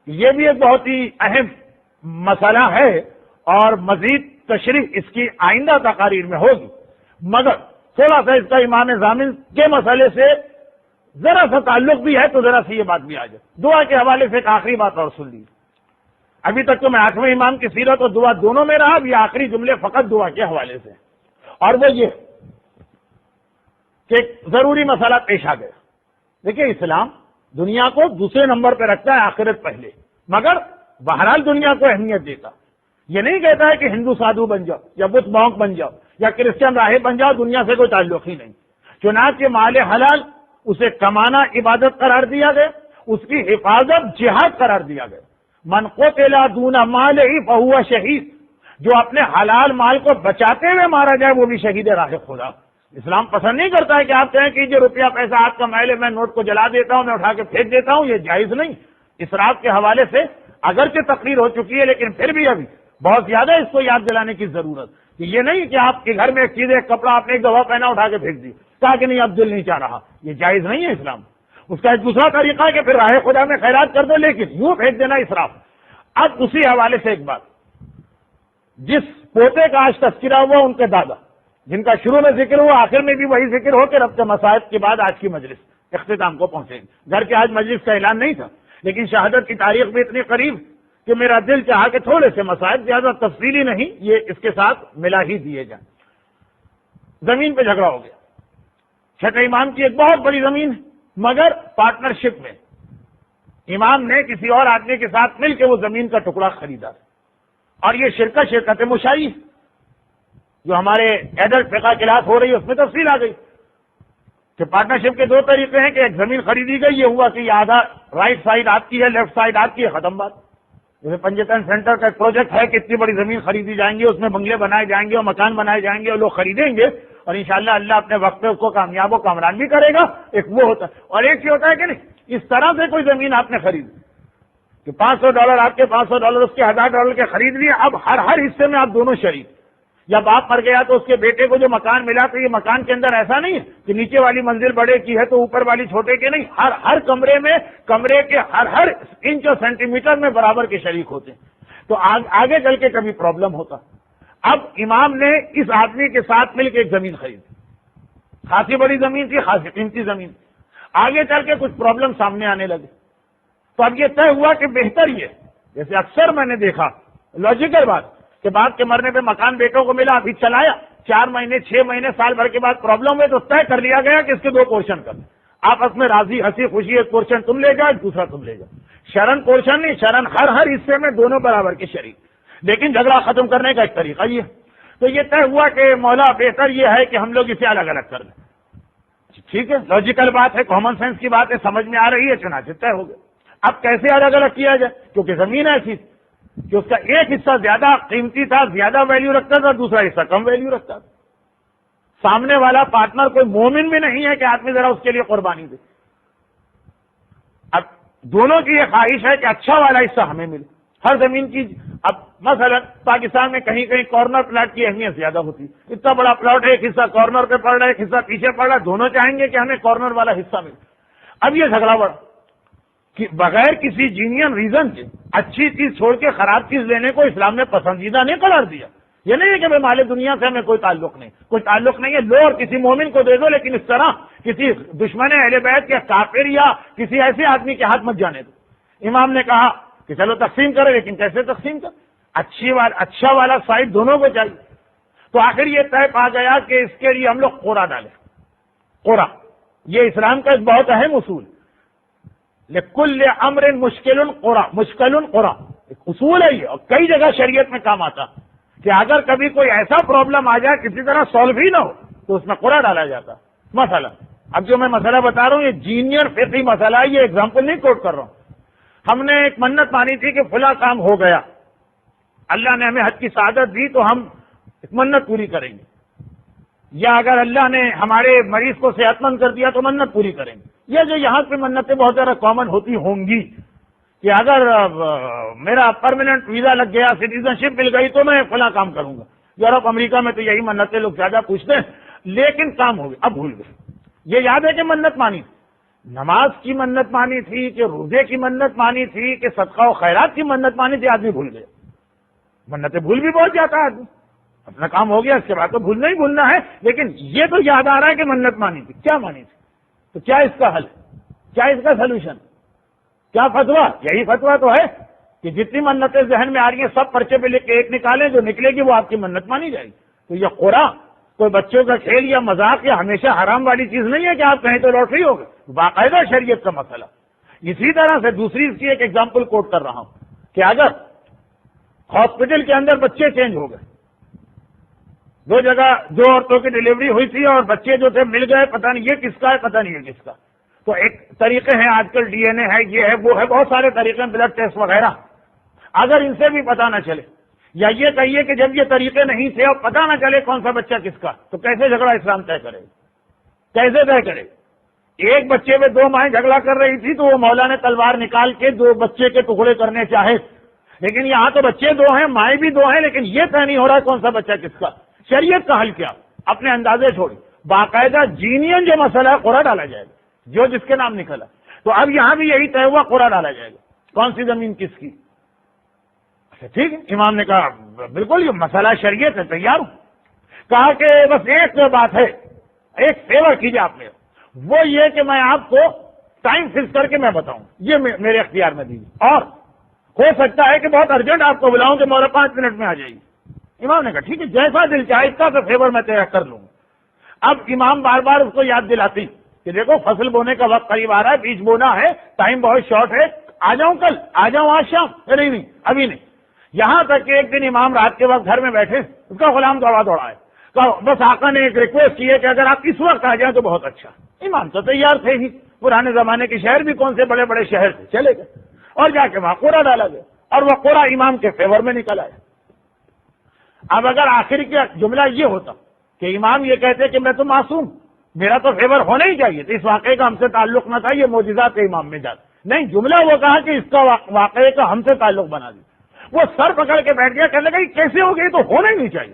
یہ بھی ایک بہت ہی اہم مسئلہ ہے اور مزید تشریح اس کی آئندہ تقاریر میں ہوگی، مگر تھوڑا سا اس کا امام ضامن کے مسئلے سے ذرا سا تعلق بھی ہے تو ذرا سی یہ بات بھی آ جائے. دعا کے حوالے سے ایک آخری بات اور سن لی. ابھی تک تو میں 8ویں امام کی سیرت اور دعا دونوں میں رہا، اب یہ آخری جملے فقط دعا کے حوالے سے، اور وہ یہ کہ ایک ضروری مسئلہ پیش آ گیا. دیکھیے اسلام دنیا کو دوسرے نمبر پہ رکھتا ہے، آخرت پہلے، مگر بہرحال دنیا کو اہمیت دیتا. یہ نہیں کہتا ہے کہ ہندو سادھو بن جاؤ یا بدھ مونک بن جاؤ یا کرسچن راہب بن جاؤ، دنیا سے کوئی تعلق ہی نہیں. چنانچہ مال حلال اسے کمانا عبادت قرار دیا گیا، اس کی حفاظت جہاد قرار دیا گیا. من قتل دون مالہ فہو شہید، جو اپنے حلال مال کو بچاتے ہوئے مارا جائے وہ بھی شہید راہ خدا. اسلام پسند نہیں کرتا ہے کہ آپ کہیں کہ یہ روپیہ پیسہ آپ کا میل ہے، میں نوٹ کو جلا دیتا ہوں، میں اٹھا کے پھینک دیتا ہوں. یہ جائز نہیں. اسراف کے حوالے سے اگرچہ تقریر ہو چکی ہے لیکن پھر بھی ابھی بہت زیادہ اس کو یاد دلانے کی ضرورت کہ یہ نہیں کہ آپ کے گھر میں ایک چیز، ایک کپڑا آپ نے ایک دفعہ پہنا اٹھا کے پھینک دی، کہا کہ نہیں اب دل نہیں چاہ رہا. یہ جائز نہیں ہے اسلام. اس کا ایک دوسرا طریقہ ہے کہ پھر راہ خدا میں خیرات کر دو، لیکن یوں پھینک دینا اسراف. اب اسی حوالے سے ایک بات، جس پوتے کا آج تذکرہ ہوا ان کے دادا، جن کا شروع میں ذکر ہوا آخر میں بھی وہی ذکر ہو کے ربط مصائب کے بعد آج کی مجلس اختتام کو پہنچے گی. گھر کے آج مجلس کا اعلان نہیں تھا لیکن شہادت کی تاریخ بھی اتنی قریب کہ میرا دل چاہا کہ تھوڑے سے مسائل، زیادہ تفصیلی نہیں، یہ اس کے ساتھ ملا ہی دیے جائیں. زمین پہ جھگڑا ہو گیا. چھٹے امام کی ایک بہت بڑی زمین ہے مگر پارٹنرشپ میں امام نے کسی اور آدمی کے ساتھ مل کے وہ زمین کا ٹکڑا خریدا. اور یہ شرکت مشائی جو ہمارے ایڈلٹ فقہ کلاس ہو رہی ہے اس میں تفصیل آ گئی کہ پارٹنرشپ کے 2 طریقے ہیں کہ ایک زمین خریدی گئی، یہ ہوا کہ یہ آدھا رائٹ سائڈ آپ کی ہے، لیفٹ سائڈ آپ کی ہے، ختم بات. جیسے پنجتن سینٹر کا ایک پروجیکٹ ہے کہ اتنی بڑی زمین خریدی جائیں گی، اس میں بنگلے بنائے جائیں گے اور مکان بنائے جائیں گے اور لوگ خریدیں گے اور انشاءاللہ اللہ اپنے وقت پہ اس کو کامیاب و کامران بھی کرے گا. ایک وہ ہوتا ہے. اور ایک یہ ہوتا ہے کہ نہیں اس طرح سے کوئی زمین آپ نے خریدی کہ $500 آپ کے $500 اس کے $1000 کے خرید لیے، اب ہر حصے میں آپ دونوں شریک. یا باپ مر گیا تو اس کے بیٹے کو جو مکان ملا تو یہ مکان کے اندر ایسا نہیں ہے کہ نیچے والی منزل بڑے کی ہے تو اوپر والی چھوٹے کی نہیں، ہر کمرے میں کمرے کے ہر انچ اور سینٹی میٹر میں برابر کے شریک ہوتے ہیں، تو آگے چل کے کبھی پرابلم ہوتا۔ اب امام نے اس آدمی کے ساتھ مل کے ایک زمین خریدی، خاصی بڑی زمین تھی، خاصی قیمتی زمین، آگے چل کے کچھ پرابلم سامنے آنے لگے، تو اب یہ طے ہوا کہ بہتر یہ، جیسے اکثر میں نے دیکھا لاجیکل بات کہ باپ کے مرنے پہ مکان بیٹوں کو ملا، ابھی چلایا 4 مہینے 6 مہینے سال بھر کے بعد پرابلم ہوئے تو طے کر لیا گیا کہ اس کے 2 پورشن کر، آپس میں راضی ہنسی خوشی، ایک پورشن تم لے جاؤ دوسرا تم لے جاؤ، شرن پورشن نہیں، شرن ہر حصے میں دونوں برابر کے شریک، لیکن جھگڑا ختم کرنے کا ایک طریقہ یہ، تو یہ طے ہوا کہ مولا بہتر یہ ہے کہ ہم لوگ اسے الگ الگ کر دیں۔ ٹھیک ہے، لاجیکل بات ہے، کامن سینس کی بات ہے، سمجھ میں آ رہی ہے، چنانچہ طے ہو گئے۔ اب کیسے الگ الگ کیا جائے؟ کیونکہ زمین ایسی کہ اس کا ایک حصہ زیادہ قیمتی تھا، زیادہ ویلیو رکھتا تھا، دوسرا حصہ کم ویلیو رکھتا تھا۔ سامنے والا پارٹنر کوئی مومن بھی نہیں ہے کہ آدمی ذرا اس کے لیے قربانی دے۔ اب دونوں کی یہ خواہش ہے کہ اچھا والا حصہ ہمیں ملے، ہر زمین کی۔ اب مثلا پاکستان میں کہیں کہیں کارنر پلاٹ کی اہمیت زیادہ ہوتی ہے، اتنا بڑا پلاٹ ہے، ایک حصہ کارنر پہ پڑ رہا ہے، ایک حصہ پیچھے پڑ رہا ہے، دونوں چاہیں گے کہ ہمیں کارنر والا حصہ ملے۔ اب یہ جھگڑا بڑا کہ بغیر کسی جینین ریزن کے اچھی چیز چھوڑ کے خراب چیز لینے کو اسلام نے پسندیدہ نہیں قرار دیا۔ یہ نہیں ہے کہ مال دنیا سے ہمیں کوئی تعلق نہیں، کوئی تعلق نہیں ہے، لو اور کسی مومن کو دے دو، لیکن اس طرح کسی دشمن اہل بیت یا کافر یا کسی ایسے آدمی کے ہاتھ مت جانے دو۔ امام نے کہا کہ چلو تقسیم کرے، لیکن کیسے تقسیم کر؟ اچھا والا سائڈ دونوں کو چاہیے۔ تو آخر یہ طے پا گیا کہ اس کے لیے ہم لوگ قرعہ ڈالیں۔ قرعہ یہ اسلام کا ایک بہت اہم اصول، لکل امر مشکل قرعہ، مشکل قرعہ ایک اصول ہے یہ، اور کئی جگہ شریعت میں کام آتا کہ اگر کبھی کوئی ایسا پرابلم آ جائے کسی طرح سالو ہی نہ ہو تو اس میں قرعہ ڈالا جاتا۔ مسئلہ اب جو میں مسئلہ بتا رہا ہوں یہ جینئر فقہی مسئلہ ہے، یہ ایگزامپل نہیں کوٹ کر رہا ہوں۔ ہم نے ایک منت مانی تھی کہ فلاں کام ہو گیا، اللہ نے ہمیں حج کی سعادت دی تو ہم ایک منت پوری کریں گے، یا اگر اللہ نے ہمارے مریض کو صحت مند کر دیا تو منت پوری کریں گے۔ یہ جو یہاں پہ منتیں بہت زیادہ کامن ہوتی ہوں گی کہ اگر میرا پرماننٹ ویزا لگ گیا، سٹیزن شپ مل گئی تو میں فلاں کام کروں گا۔ یورپ امریکہ میں تو یہی منتیں لوگ زیادہ پوچھتے ہیں، لیکن کام ہو گئے، اب بھول گئے۔ یہ یاد ہے کہ منت مانی تھی، نماز کی منت مانی تھی کہ روزے کی منت مانی تھی کہ صدقہ و خیرات کی منت مانی تھی، آدمی بھول گیا۔ منتیں بھول بھی بہت جاتا ہے آدمی، اپنا کام ہو گیا اس کے بعد تو بھولنا ہی بھولنا ہے، لیکن یہ تو یاد آ رہا ہے کہ منت مانی تھی، کیا مانی تھی، تو کیا اس کا حل ہے، کیا اس کا سلوشن، کیا فتوا؟ یہی فتوا تو ہے کہ جتنی منتیں ذہن میں آ رہی ہیں سب پرچے پہ لکھ کے ایک نکالیں، جو نکلے گی وہ آپ کی منت مانی جائے گی۔ تو یہ قرعہ کوئی بچوں کا کھیل یا مذاق یا ہمیشہ حرام والی چیز نہیں ہے کہ آپ کہیں تو لاٹری ہوگا، باقاعدہ شریعت کا مسئلہ۔ اسی طرح سے دوسری اس کی ایک ایگزامپل کوٹ کر رہا ہوں کہ اگر ہاسپٹل کے اندر بچے چینج ہو گئے، 2 جگہ 2 عورتوں کی ڈلیوری ہوئی تھی اور بچے جو تھے مل گئے، پتہ نہیں یہ کس کا ہے پتہ نہیں یہ کس کا، تو ایک طریقے ہیں آج کل ڈی این اے ہے، یہ ہے وہ ہے، بہت سارے طریقے ہیں، بلڈ ٹیسٹ وغیرہ، اگر ان سے بھی پتہ نہ چلے یا یہ کہیے کہ جب یہ طریقے نہیں تھے اور پتہ نہ چلے کون سا بچہ کس کا، تو کیسے جھگڑا اسلام طے کرے گا؟ کیسے طے کرے گا؟ ایک بچے میں 2 مائیں جھگڑا کر رہی تھی تو وہ مولا نے تلوار نکال کے 2 بچے کے ٹکڑے کرنے چاہے، لیکن یہاں تو بچے 2 ہیں، مائیں بھی 2 ہیں، لیکن یہ طے نہیں ہو رہا کون سا بچہ کس کا۔ شریعت کا حل کیا؟ اپنے اندازے چھوڑی، باقاعدہ جینین جو مسئلہ ہے قرعہ ڈالا جائے گا، جو جس کے نام نکلا۔ تو اب یہاں بھی یہی طے ہوا، قرعہ ڈالا جائے گا، کون سی زمین کس کی۔ اچھا ٹھیک ہے، امام نے کہا بالکل یہ مسئلہ شریعت ہے، تیار ہوں۔ کہا کہ بس ایک بات ہے، ایک فیور کیجیے آپ نے، وہ یہ کہ میں آپ کو ٹائم فکس کر کے میں بتاؤں، یہ میرے اختیار میں دیجیے، اور ہو سکتا ہے کہ بہت ارجنٹ آپ کو بلاؤں کہ مولا 5 منٹ میں آ جائیے۔ امام نے کہا ٹھیک ہے، جیسا دل چاہے اس کا تو فیور میں طے کر لوں گا۔ اب امام بار بار اس کو یاد دلاتی کہ دیکھو فصل بونے کا وقت قریب آ رہا ہے، بیج بونا ہے، ٹائم بہت شارٹ ہے، آ جاؤں کل، آ جاؤں آج شام، نہیں ابھی نہیں۔ یہاں تک کہ ایک دن امام رات کے وقت گھر میں بیٹھے، اس کا غلام دوڑا ہے، بس آقا نے ایک ریکویسٹ کی ہے کہ اگر آپ اس وقت آ جائیں تو بہت اچھا۔ امام تو تیار تھے ہی، پرانے زمانے کے شہر بھی کون سے بڑے بڑے شہر تھے، چلے گئے اور جا کے وہاں قرعہ ڈالا گیا، اور وہ قرعہ امام کے فیور میں نکل آیا۔ اب اگر آخر کا جملہ یہ ہوتا کہ امام یہ کہتے کہ میں تو معصوم، میرا تو فیور ہونا ہی چاہیے، تو اس واقعے کا ہم سے تعلق نہ تھا، یہ معجزات امام میں جاتا نہیں، جملہ وہ کہا کہ اس کا واقعے کا ہم سے تعلق بنا دیا۔ وہ سر پکڑ کے بیٹھ گیا، کہنے لگا یہ کیسے ہو گئی، تو ہونا ہی نہیں چاہیے،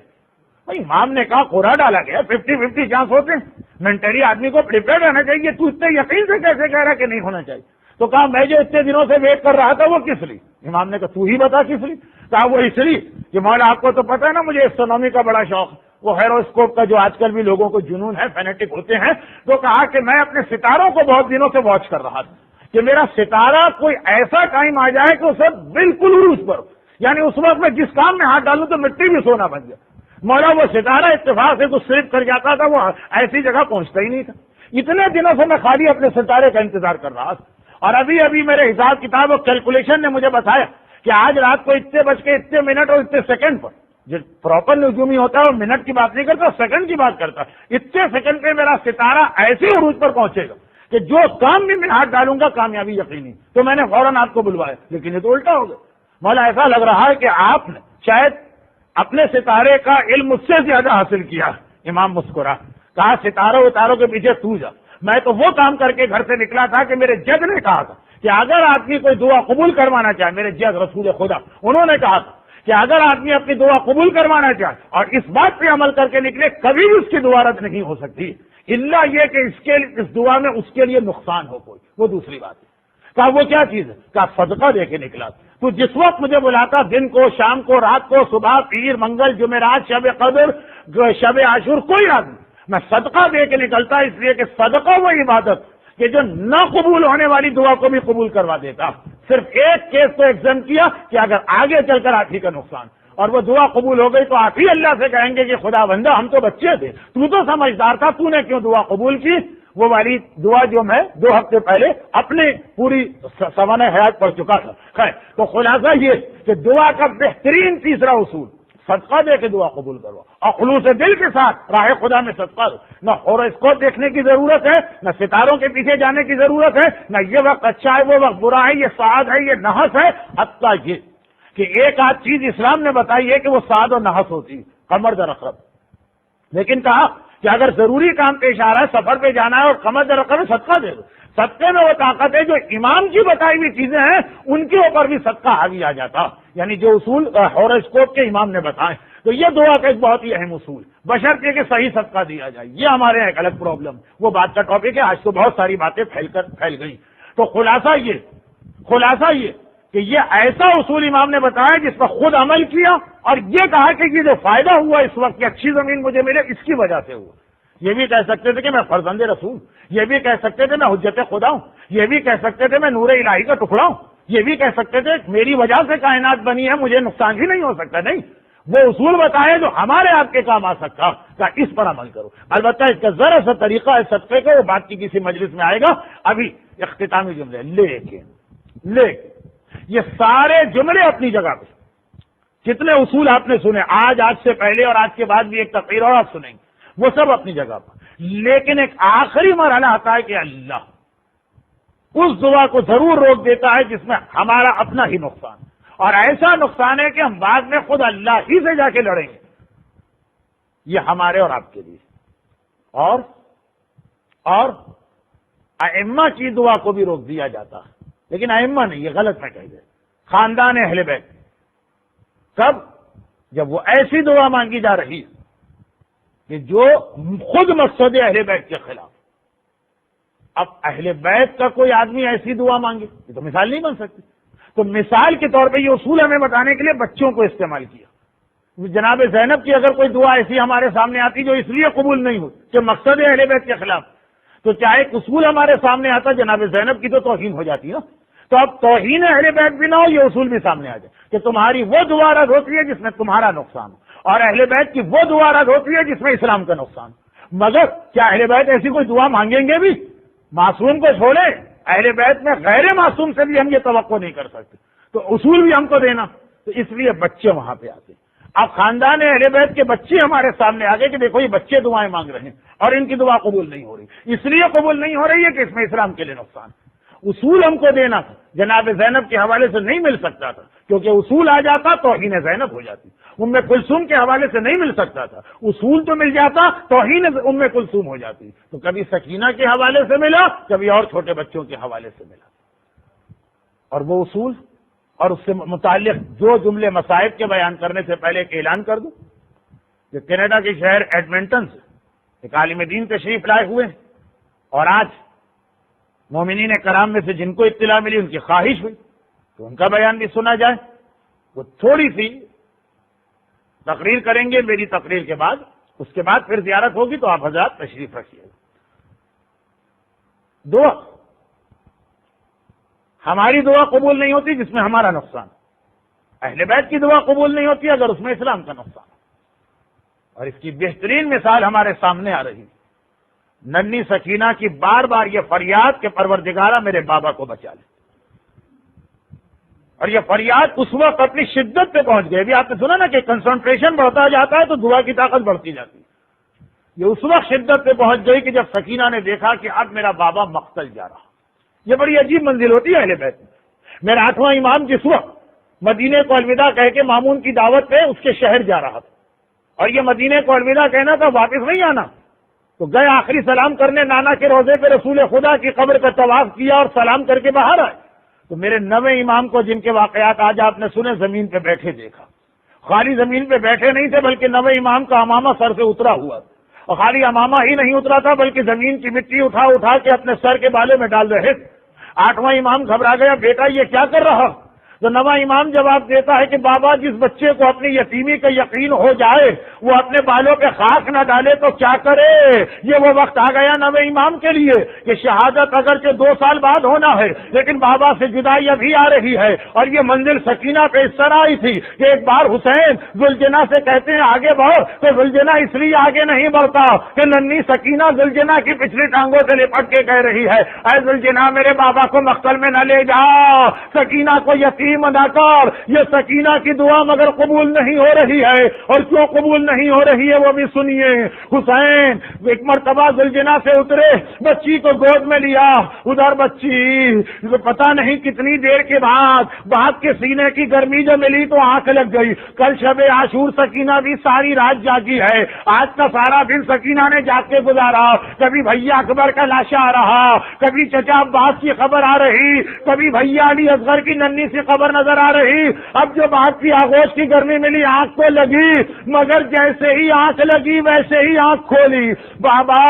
بھائی امام نے کہا کوڑا ڈالا گیا، 50-50 چانس ہوتے ہیں، مینٹلی آدمی کو پریپیئر رہنا چاہیے، تو اتنے یقین سے کیسے کہہ رہا کہ نہیں ہونا چاہیے؟ تو کہا میں جو اتنے دنوں سے ویٹ کر رہا تھا وہ کس لیے؟ امام نے کہا تو ہی بتا کس لیے؟ کہا وہ اس لیے کہ مولا آپ کو تو پتا ہے نا مجھے اسٹرونومی کا بڑا شوق ہے، وہ ہیروسکوپ کا جو آج کل بھی لوگوں کو جنون ہے، فینیٹک ہوتے ہیں، تو کہا کہ میں اپنے ستاروں کو بہت دنوں سے واچ کر رہا تھا کہ میرا ستارہ کوئی ایسا ٹائم آ جائے کہ اسے بالکل عروج پر، یعنی اس وقت میں جس کام میں ہاتھ ڈالوں تو مٹی بھی سونا بن جائے۔ مولا وہ ستارہ اتفاق سے تو صرف کر جاتا تھا، وہ ایسی جگہ پہنچتا ہی نہیں تھا۔ اتنے دنوں سے میں خالی اپنے ستارے کا انتظار کر رہا تھا، اور ابھی ابھی میرے حساب کتاب اور کیلکولیشن نے مجھے بتایا کہ آج رات کو اتنے بج کے اتنے منٹ اور اتنے سیکنڈ پر، جو پراپر نجومی ہوتا ہے وہ منٹ کی بات نہیں کرتا، سیکنڈ کی بات کرتا، اتنے سیکنڈ پہ میرا ستارہ ایسے عروج پر پہنچے گا کہ جو کام بھی میں ہاتھ ڈالوں گا کامیابی یقینی۔ تو میں نے فوراً آپ کو بلوایا، لیکن یہ تو الٹا ہو گیا۔ مولا ایسا لگ رہا ہے کہ آپ نے شاید اپنے ستارے کا علم مجھ سے زیادہ حاصل کیا۔ امام مسکرا، کہا ستاروں اتاروں کے پیچھے تو جا، میں تو وہ کام کر کے گھر سے نکلا تھا کہ میرے جد نے کہا تھا کہ اگر آدمی کوئی دعا قبول کروانا چاہے، میرے جد رسول خدا انہوں نے کہا تھا کہ اگر آدمی اپنی دعا قبول کروانا چاہے اور اس بات پہ عمل کر کے نکلے کبھی بھی اس کی دعا رد نہیں ہو سکتی، الا یہ کہ اس دعا میں اس کے لیے نقصان ہو کوئی، وہ دوسری بات ہے۔ کہا وہ کیا چیز ہے؟ کہا صدقہ دے کے نکلا، تو جس وقت مجھے بلاتا دن کو، شام کو، رات کو، صبح، پیر، منگل، جمعرات، شب قدر، شب عاشور، کوئی آدمی میں صدقہ دے کے نکلتا، اس لیے کہ صدقہ وہ عبادت کہ جو نہ قبول ہونے والی دعا کو بھی قبول کروا دیتا۔ صرف ایک کیس تو ایگزم کیا کہ اگر آگے چل کر آپ ہی کا نقصان اور وہ دعا قبول ہو گئی تو آپ ہی اللہ سے کہیں گے کہ خدا بندہ ہم تو بچے تھے، تو سمجھدار تھا، تو نے کیوں دعا قبول کی؟ وہ والی دعا جو میں 2 ہفتے پہلے اپنے پوری سوانح حیات پڑھ چکا تھا۔ خیر، تو خلاصہ یہ کہ دعا کا بہترین تیسرا اصول صدقہ دے کے دعا قبول کرو، اور خلوص دل کے ساتھ راہ خدا میں صدقہ دو۔ نہ ہوراسکوپ دیکھنے کی ضرورت ہے، نہ ستاروں کے پیچھے جانے کی ضرورت ہے، نہ یہ وقت اچھا ہے وہ وقت برا ہے، یہ سعاد ہے یہ نحس ہے۔ حتیٰ یہ کہ ایک آدھ چیز اسلام نے بتائی ہے کہ وہ سعاد اور نحس ہوتی ہے، قمر در عقرب، لیکن کہا کہ اگر ضروری کام پیش آ رہا ہے، سفر پہ جانا ہے اور قمر در عقرب میں صدقہ دے دو۔ صدقے میں وہ طاقت ہے جو امام کی بتائی ہوئی چیزیں ہیں ان کے اوپر بھی صدقہ حاوی آ جاتا، یعنی جو اصول ہوراسکوپ کے امام نے بتائے۔ تو یہ دعا کا ایک بہت ہی اہم اصول، بشرطے کہ صحیح صدقہ دیا جائے۔ یہ ہمارے ایک الگ پرابلم، وہ بات کا ٹاپک ہے، آج تو بہت ساری باتیں پھیل گئی۔ تو خلاصہ یہ کہ یہ ایسا اصول امام نے بتایا جس پر خود عمل کیا، اور یہ کہا کہ یہ جو فائدہ ہوا اس وقت کی اچھی زمین مجھے ملے اس کی وجہ سے ہوا۔ یہ بھی کہہ سکتے تھے کہ میں فرزند رسول، یہ بھی کہہ سکتے تھے میں حجت خدا ہوں، یہ بھی کہہ سکتے تھے میں نور الہی کا ٹکڑا ہوں، یہ بھی کہہ سکتے تھے میری وجہ سے کائنات بنی ہے، مجھے نقصان ہی نہیں ہو سکتا۔ نہیں، وہ اصول بتائے جو ہمارے آپ کے کام آ سکتا، کہ اس پر عمل کرو۔ البتہ اس کا ذرا سا طریقہ ہے صدقے کا، وہ بات کی کسی مجلس میں آئے گا۔ ابھی اختتامی جملے لیکن یہ سارے جملے اپنی جگہ پہ، جتنے اصول آپ نے سنے آج سے پہلے اور آج کے بعد بھی ایک تقریر اور آپ سنیں گے، وہ سب اپنی جگہ پر، لیکن ایک آخری مرحلہ آتا ہے کہ اللہ اس دعا کو ضرور روک دیتا ہے جس میں ہمارا اپنا ہی نقصان، اور ایسا نقصان ہے کہ ہم بعد میں خود اللہ ہی سے جا کے لڑیں گے۔ یہ ہمارے اور آپ کے لیے، اور ائمہ کی دعا کو بھی روک دیا جاتا ہے، لیکن ائمہ نہیں، یہ غلط میں کہہ دے، خاندان اہل بیت۔ کب؟ جب وہ ایسی دعا مانگی جا رہی کہ جو خود مقصد اہل بیت کے خلاف۔ اب اہل بیت کا کوئی آدمی ایسی دعا مانگے، یہ تو مثال نہیں بن سکتی۔ تو مثال کے طور پہ یہ اصول ہمیں بتانے کے لیے بچوں کو استعمال کیا۔ جناب زینب کی اگر کوئی دعا ایسی ہمارے سامنے آتی جو اس لیے قبول نہیں ہوئی کہ مقصد اہل بیت کے خلاف، تو چاہے ایک اصول ہمارے سامنے آتا جناب زینب کی تو توہین ہو جاتی نا۔ تو اب توہین اہل بیت بھی نہ ہو، یہ اصول بھی سامنے آ جائے کہ تمہاری وہ دعا رد ہوتی ہے جس میں تمہارا نقصان ہو، اور اہل بیت کی وہ دعا رد ہوتی ہے جس میں اسلام کا نقصان ہو۔ مگر کیا اہل بیت ایسی کوئی دعا مانگیں گے بھی؟ معصوم کو چھوڑے، اہل بیت میں غیر معصوم سے بھی ہم یہ توقع نہیں کر سکتے، تو اصول بھی ہم کو دینا۔ تو اس لیے بچے وہاں پہ آتے ہیں۔ اب خاندان اہل بیت کے بچے ہمارے سامنے آ گئے کہ دیکھو یہ بچے دعائیں مانگ رہے ہیں اور ان کی دعا قبول نہیں ہو رہی، اس لیے قبول نہیں ہو رہی ہے کہ اس میں اسلام کے لیے نقصان۔ اصول ہم کو دینا تھا، جناب زینب کے حوالے سے نہیں مل سکتا تھا، کیونکہ اصول آ جاتا توہین زینب ہو جاتی۔ ام کلثوم کے حوالے سے نہیں مل سکتا تھا، اصول تو مل جاتا توہین ام کلثوم ہو جاتی۔ تو کبھی سکینہ کے حوالے سے ملا، کبھی اور چھوٹے بچوں کے حوالے سے ملا، اور وہ اصول اور اس سے متعلق جو جملے مصائب کے بیان کرنے سے پہلے ایک اعلان کر دوں جو کینیڈا کے شہر ایڈمنٹن سے ایک عالم دین تشریف لائے ہوئے ہیں، اور آج مومنین کرام میں سے جن کو اطلاع ملی ان کی خواہش ہوئی تو ان کا بیان بھی سنا جائے. وہ تھوڑی سی تقریر کریں گے میری تقریر کے بعد، اس کے بعد پھر زیارت ہوگی تو آپ حضرات تشریف رکھیے. دعا، ہماری دعا قبول نہیں ہوتی جس میں ہمارا نقصان، اہل بیت کی دعا قبول نہیں ہوتی اگر اس میں اسلام کا نقصان. اور اس کی بہترین مثال ہمارے سامنے آ رہی ہے. ننھی سکینہ کی بار بار یہ فریاد کہ پروردگارہ میرے بابا کو بچا لے، اور یہ فریاد اس وقت اپنی شدت پہ پہنچ گئی. ابھی آپ نے سنا نا کہ کنسنٹریشن بڑھتا جاتا ہے تو دعا کی طاقت بڑھتی جاتی ہے. یہ اس وقت شدت پہ پہنچ گئی کہ جب سکینہ نے دیکھا کہ اب میرا بابا مقتل جا رہا. یہ بڑی عجیب منزل ہوتی ہے اہل بیت میں. میرا 8واں امام جس وقت مدینے کو الوداع کہہ کے مامون کی دعوت پہ اس کے شہر جا رہا تھا، اور یہ مدینے کو الوداع کہنا تھا، واپس نہیں آنا، تو گئے آخری سلام کرنے نانا کے روزے پہ رسول خدا کی قبر کا طواف کیا اور سلام کر کے باہر آئے. تو میرے 9ویں امام کو جن کے واقعات آج آپ نے سنے زمین پہ بیٹھے دیکھا. خالی زمین پہ بیٹھے نہیں تھے بلکہ 9ویں امام کا امامہ سر سے اترا ہوا تھا، اور خالی امامہ ہی نہیں اترا تھا بلکہ زمین کی مٹی اٹھا اٹھا کے اپنے سر کے بالے میں ڈال رہے تھے. 8واں امام گھبرا گیا، بیٹا یہ کیا کر رہا؟ تو 9واں امام جواب دیتا ہے کہ بابا جس بچے کو اپنی یتیمی کا یقین ہو جائے وہ اپنے بالوں پہ خاک نہ ڈالے تو کیا کرے. یہ وہ وقت آ گیا 9ویں امام کے لیے کہ شہادت اگرچہ 2 سال بعد ہونا ہے لیکن بابا سے جدائی ابھی آ رہی ہے. اور یہ منزل سکینہ پہ اس طرح آئی تھی کہ ایک بار حسین ذوالجناح سے کہتے ہیں آگے بڑھ، تو ذوالجناح اس لیے آگے نہیں بڑھتا کہ ننھی سکینہ ذوالجناح کی پچھلی ٹانگوں سے لپٹ کے کہہ رہی ہے اے ذوالجناح میرے بابا کو مقتل میں نہ لے جا، سکینہ کو یتیم نہ کر. یہ سکینہ کی دعا مگر قبول نہیں ہو رہی ہے، اور کیوں قبول نہیں ہو رہی ہے وہ بھی سنیے. حسین ایک مرتبہ ذوالجناح سے اترے، بچی کو گود میں لیا، ادھر بچی پتہ نہیں کتنی دیر کے بعد باپ کے سینے کی گرمی جو ملی تو آنکھ لگ گئی. کل شب عاشور سکینہ بھی ساری رات جاگی ہے، آج کا سارا دن سکینہ نے جاگ کے گزارا. کبھی بھیا اکبر کا لاشا آ رہا، کبھی چچا عباس کی خبر آ رہی، کبھی بھیا علی اصغر کی ننھی سی خبر نظر آ رہی. اب جو بات کی آغوش کی گرمی ملی آنکھ کو لگی، مگر جیسے ہی آنکھ لگی ویسے ہی آنکھ کھولی. بابا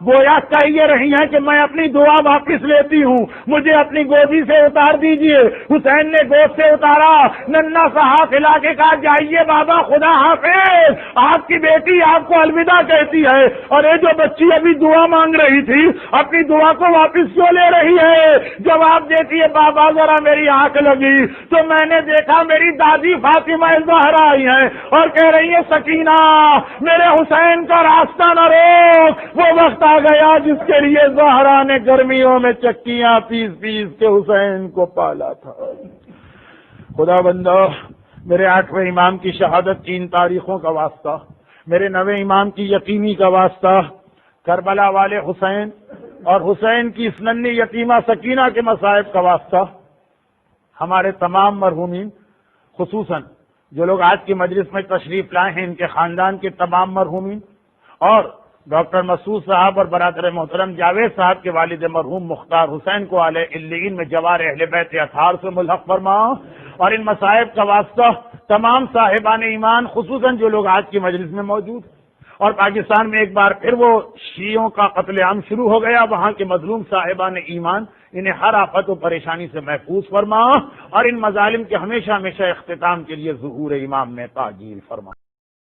گویا کہہ رہی ہیں کہ میں اپنی دعا واپس لیتی ہوں، مجھے اپنی گودی سے اتار دیجئے. حسین نے گود سے اتارا، ننھا سا ہاتھ ہلا کے کہا جائیے بابا خدا حافظ، آپ کی بیٹی آپ کو الوداع کہتی ہے. اور یہ جو بچی ابھی دعا مانگ رہی تھی اپنی دعا کو واپس کیوں لے رہی ہے؟ جواب دیتی ہے بابا ذرا میری آنکھ لگی تو میں نے دیکھا میری دادی فاطمہ زہرا آئی ہیں اور کہہ رہی ہے سکینہ میرے حسین کا راستہ نہ روک. وہ وقت آ گیا جس کے لیے زہرا نے گرمیوں میں چکیاں پیس پیس کے حسین کو پالا تھا. خدا بندہ میرے 8ویں امام کی شہادت 3 تاریخوں کا واسطہ، میرے 9ویں امام کی یتیمی کا واسطہ، کربلا والے حسین اور حسین کی اس ننھی یتیمہ سکینہ کے مصائب کا واسطہ، ہمارے تمام مرحومین خصوصاً جو لوگ آج کی مجلس میں تشریف لائے ہیں ان کے خاندان کے تمام مرحومین، اور ڈاکٹر مسعود صاحب اور برادر محترم جاوید صاحب کے والد مرحوم مختار حسین کو اعلی علیین میں جوار اہل بیت اطہار سے ملحق فرما. اور ان مصائب کا واسطہ تمام صاحبان ایمان خصوصاً جو لوگ آج کی مجلس میں موجود ہیں. اور پاکستان میں ایک بار پھر وہ شیعوں کا قتل عام شروع ہو گیا، وہاں کے مظلوم صاحبان ایمان انہیں ہر آفت و پریشانی سے محفوظ فرما، اور ان مظالم کے ہمیشہ ہمیشہ اختتام کے لیے ظہور امام میں تعجیل فرما.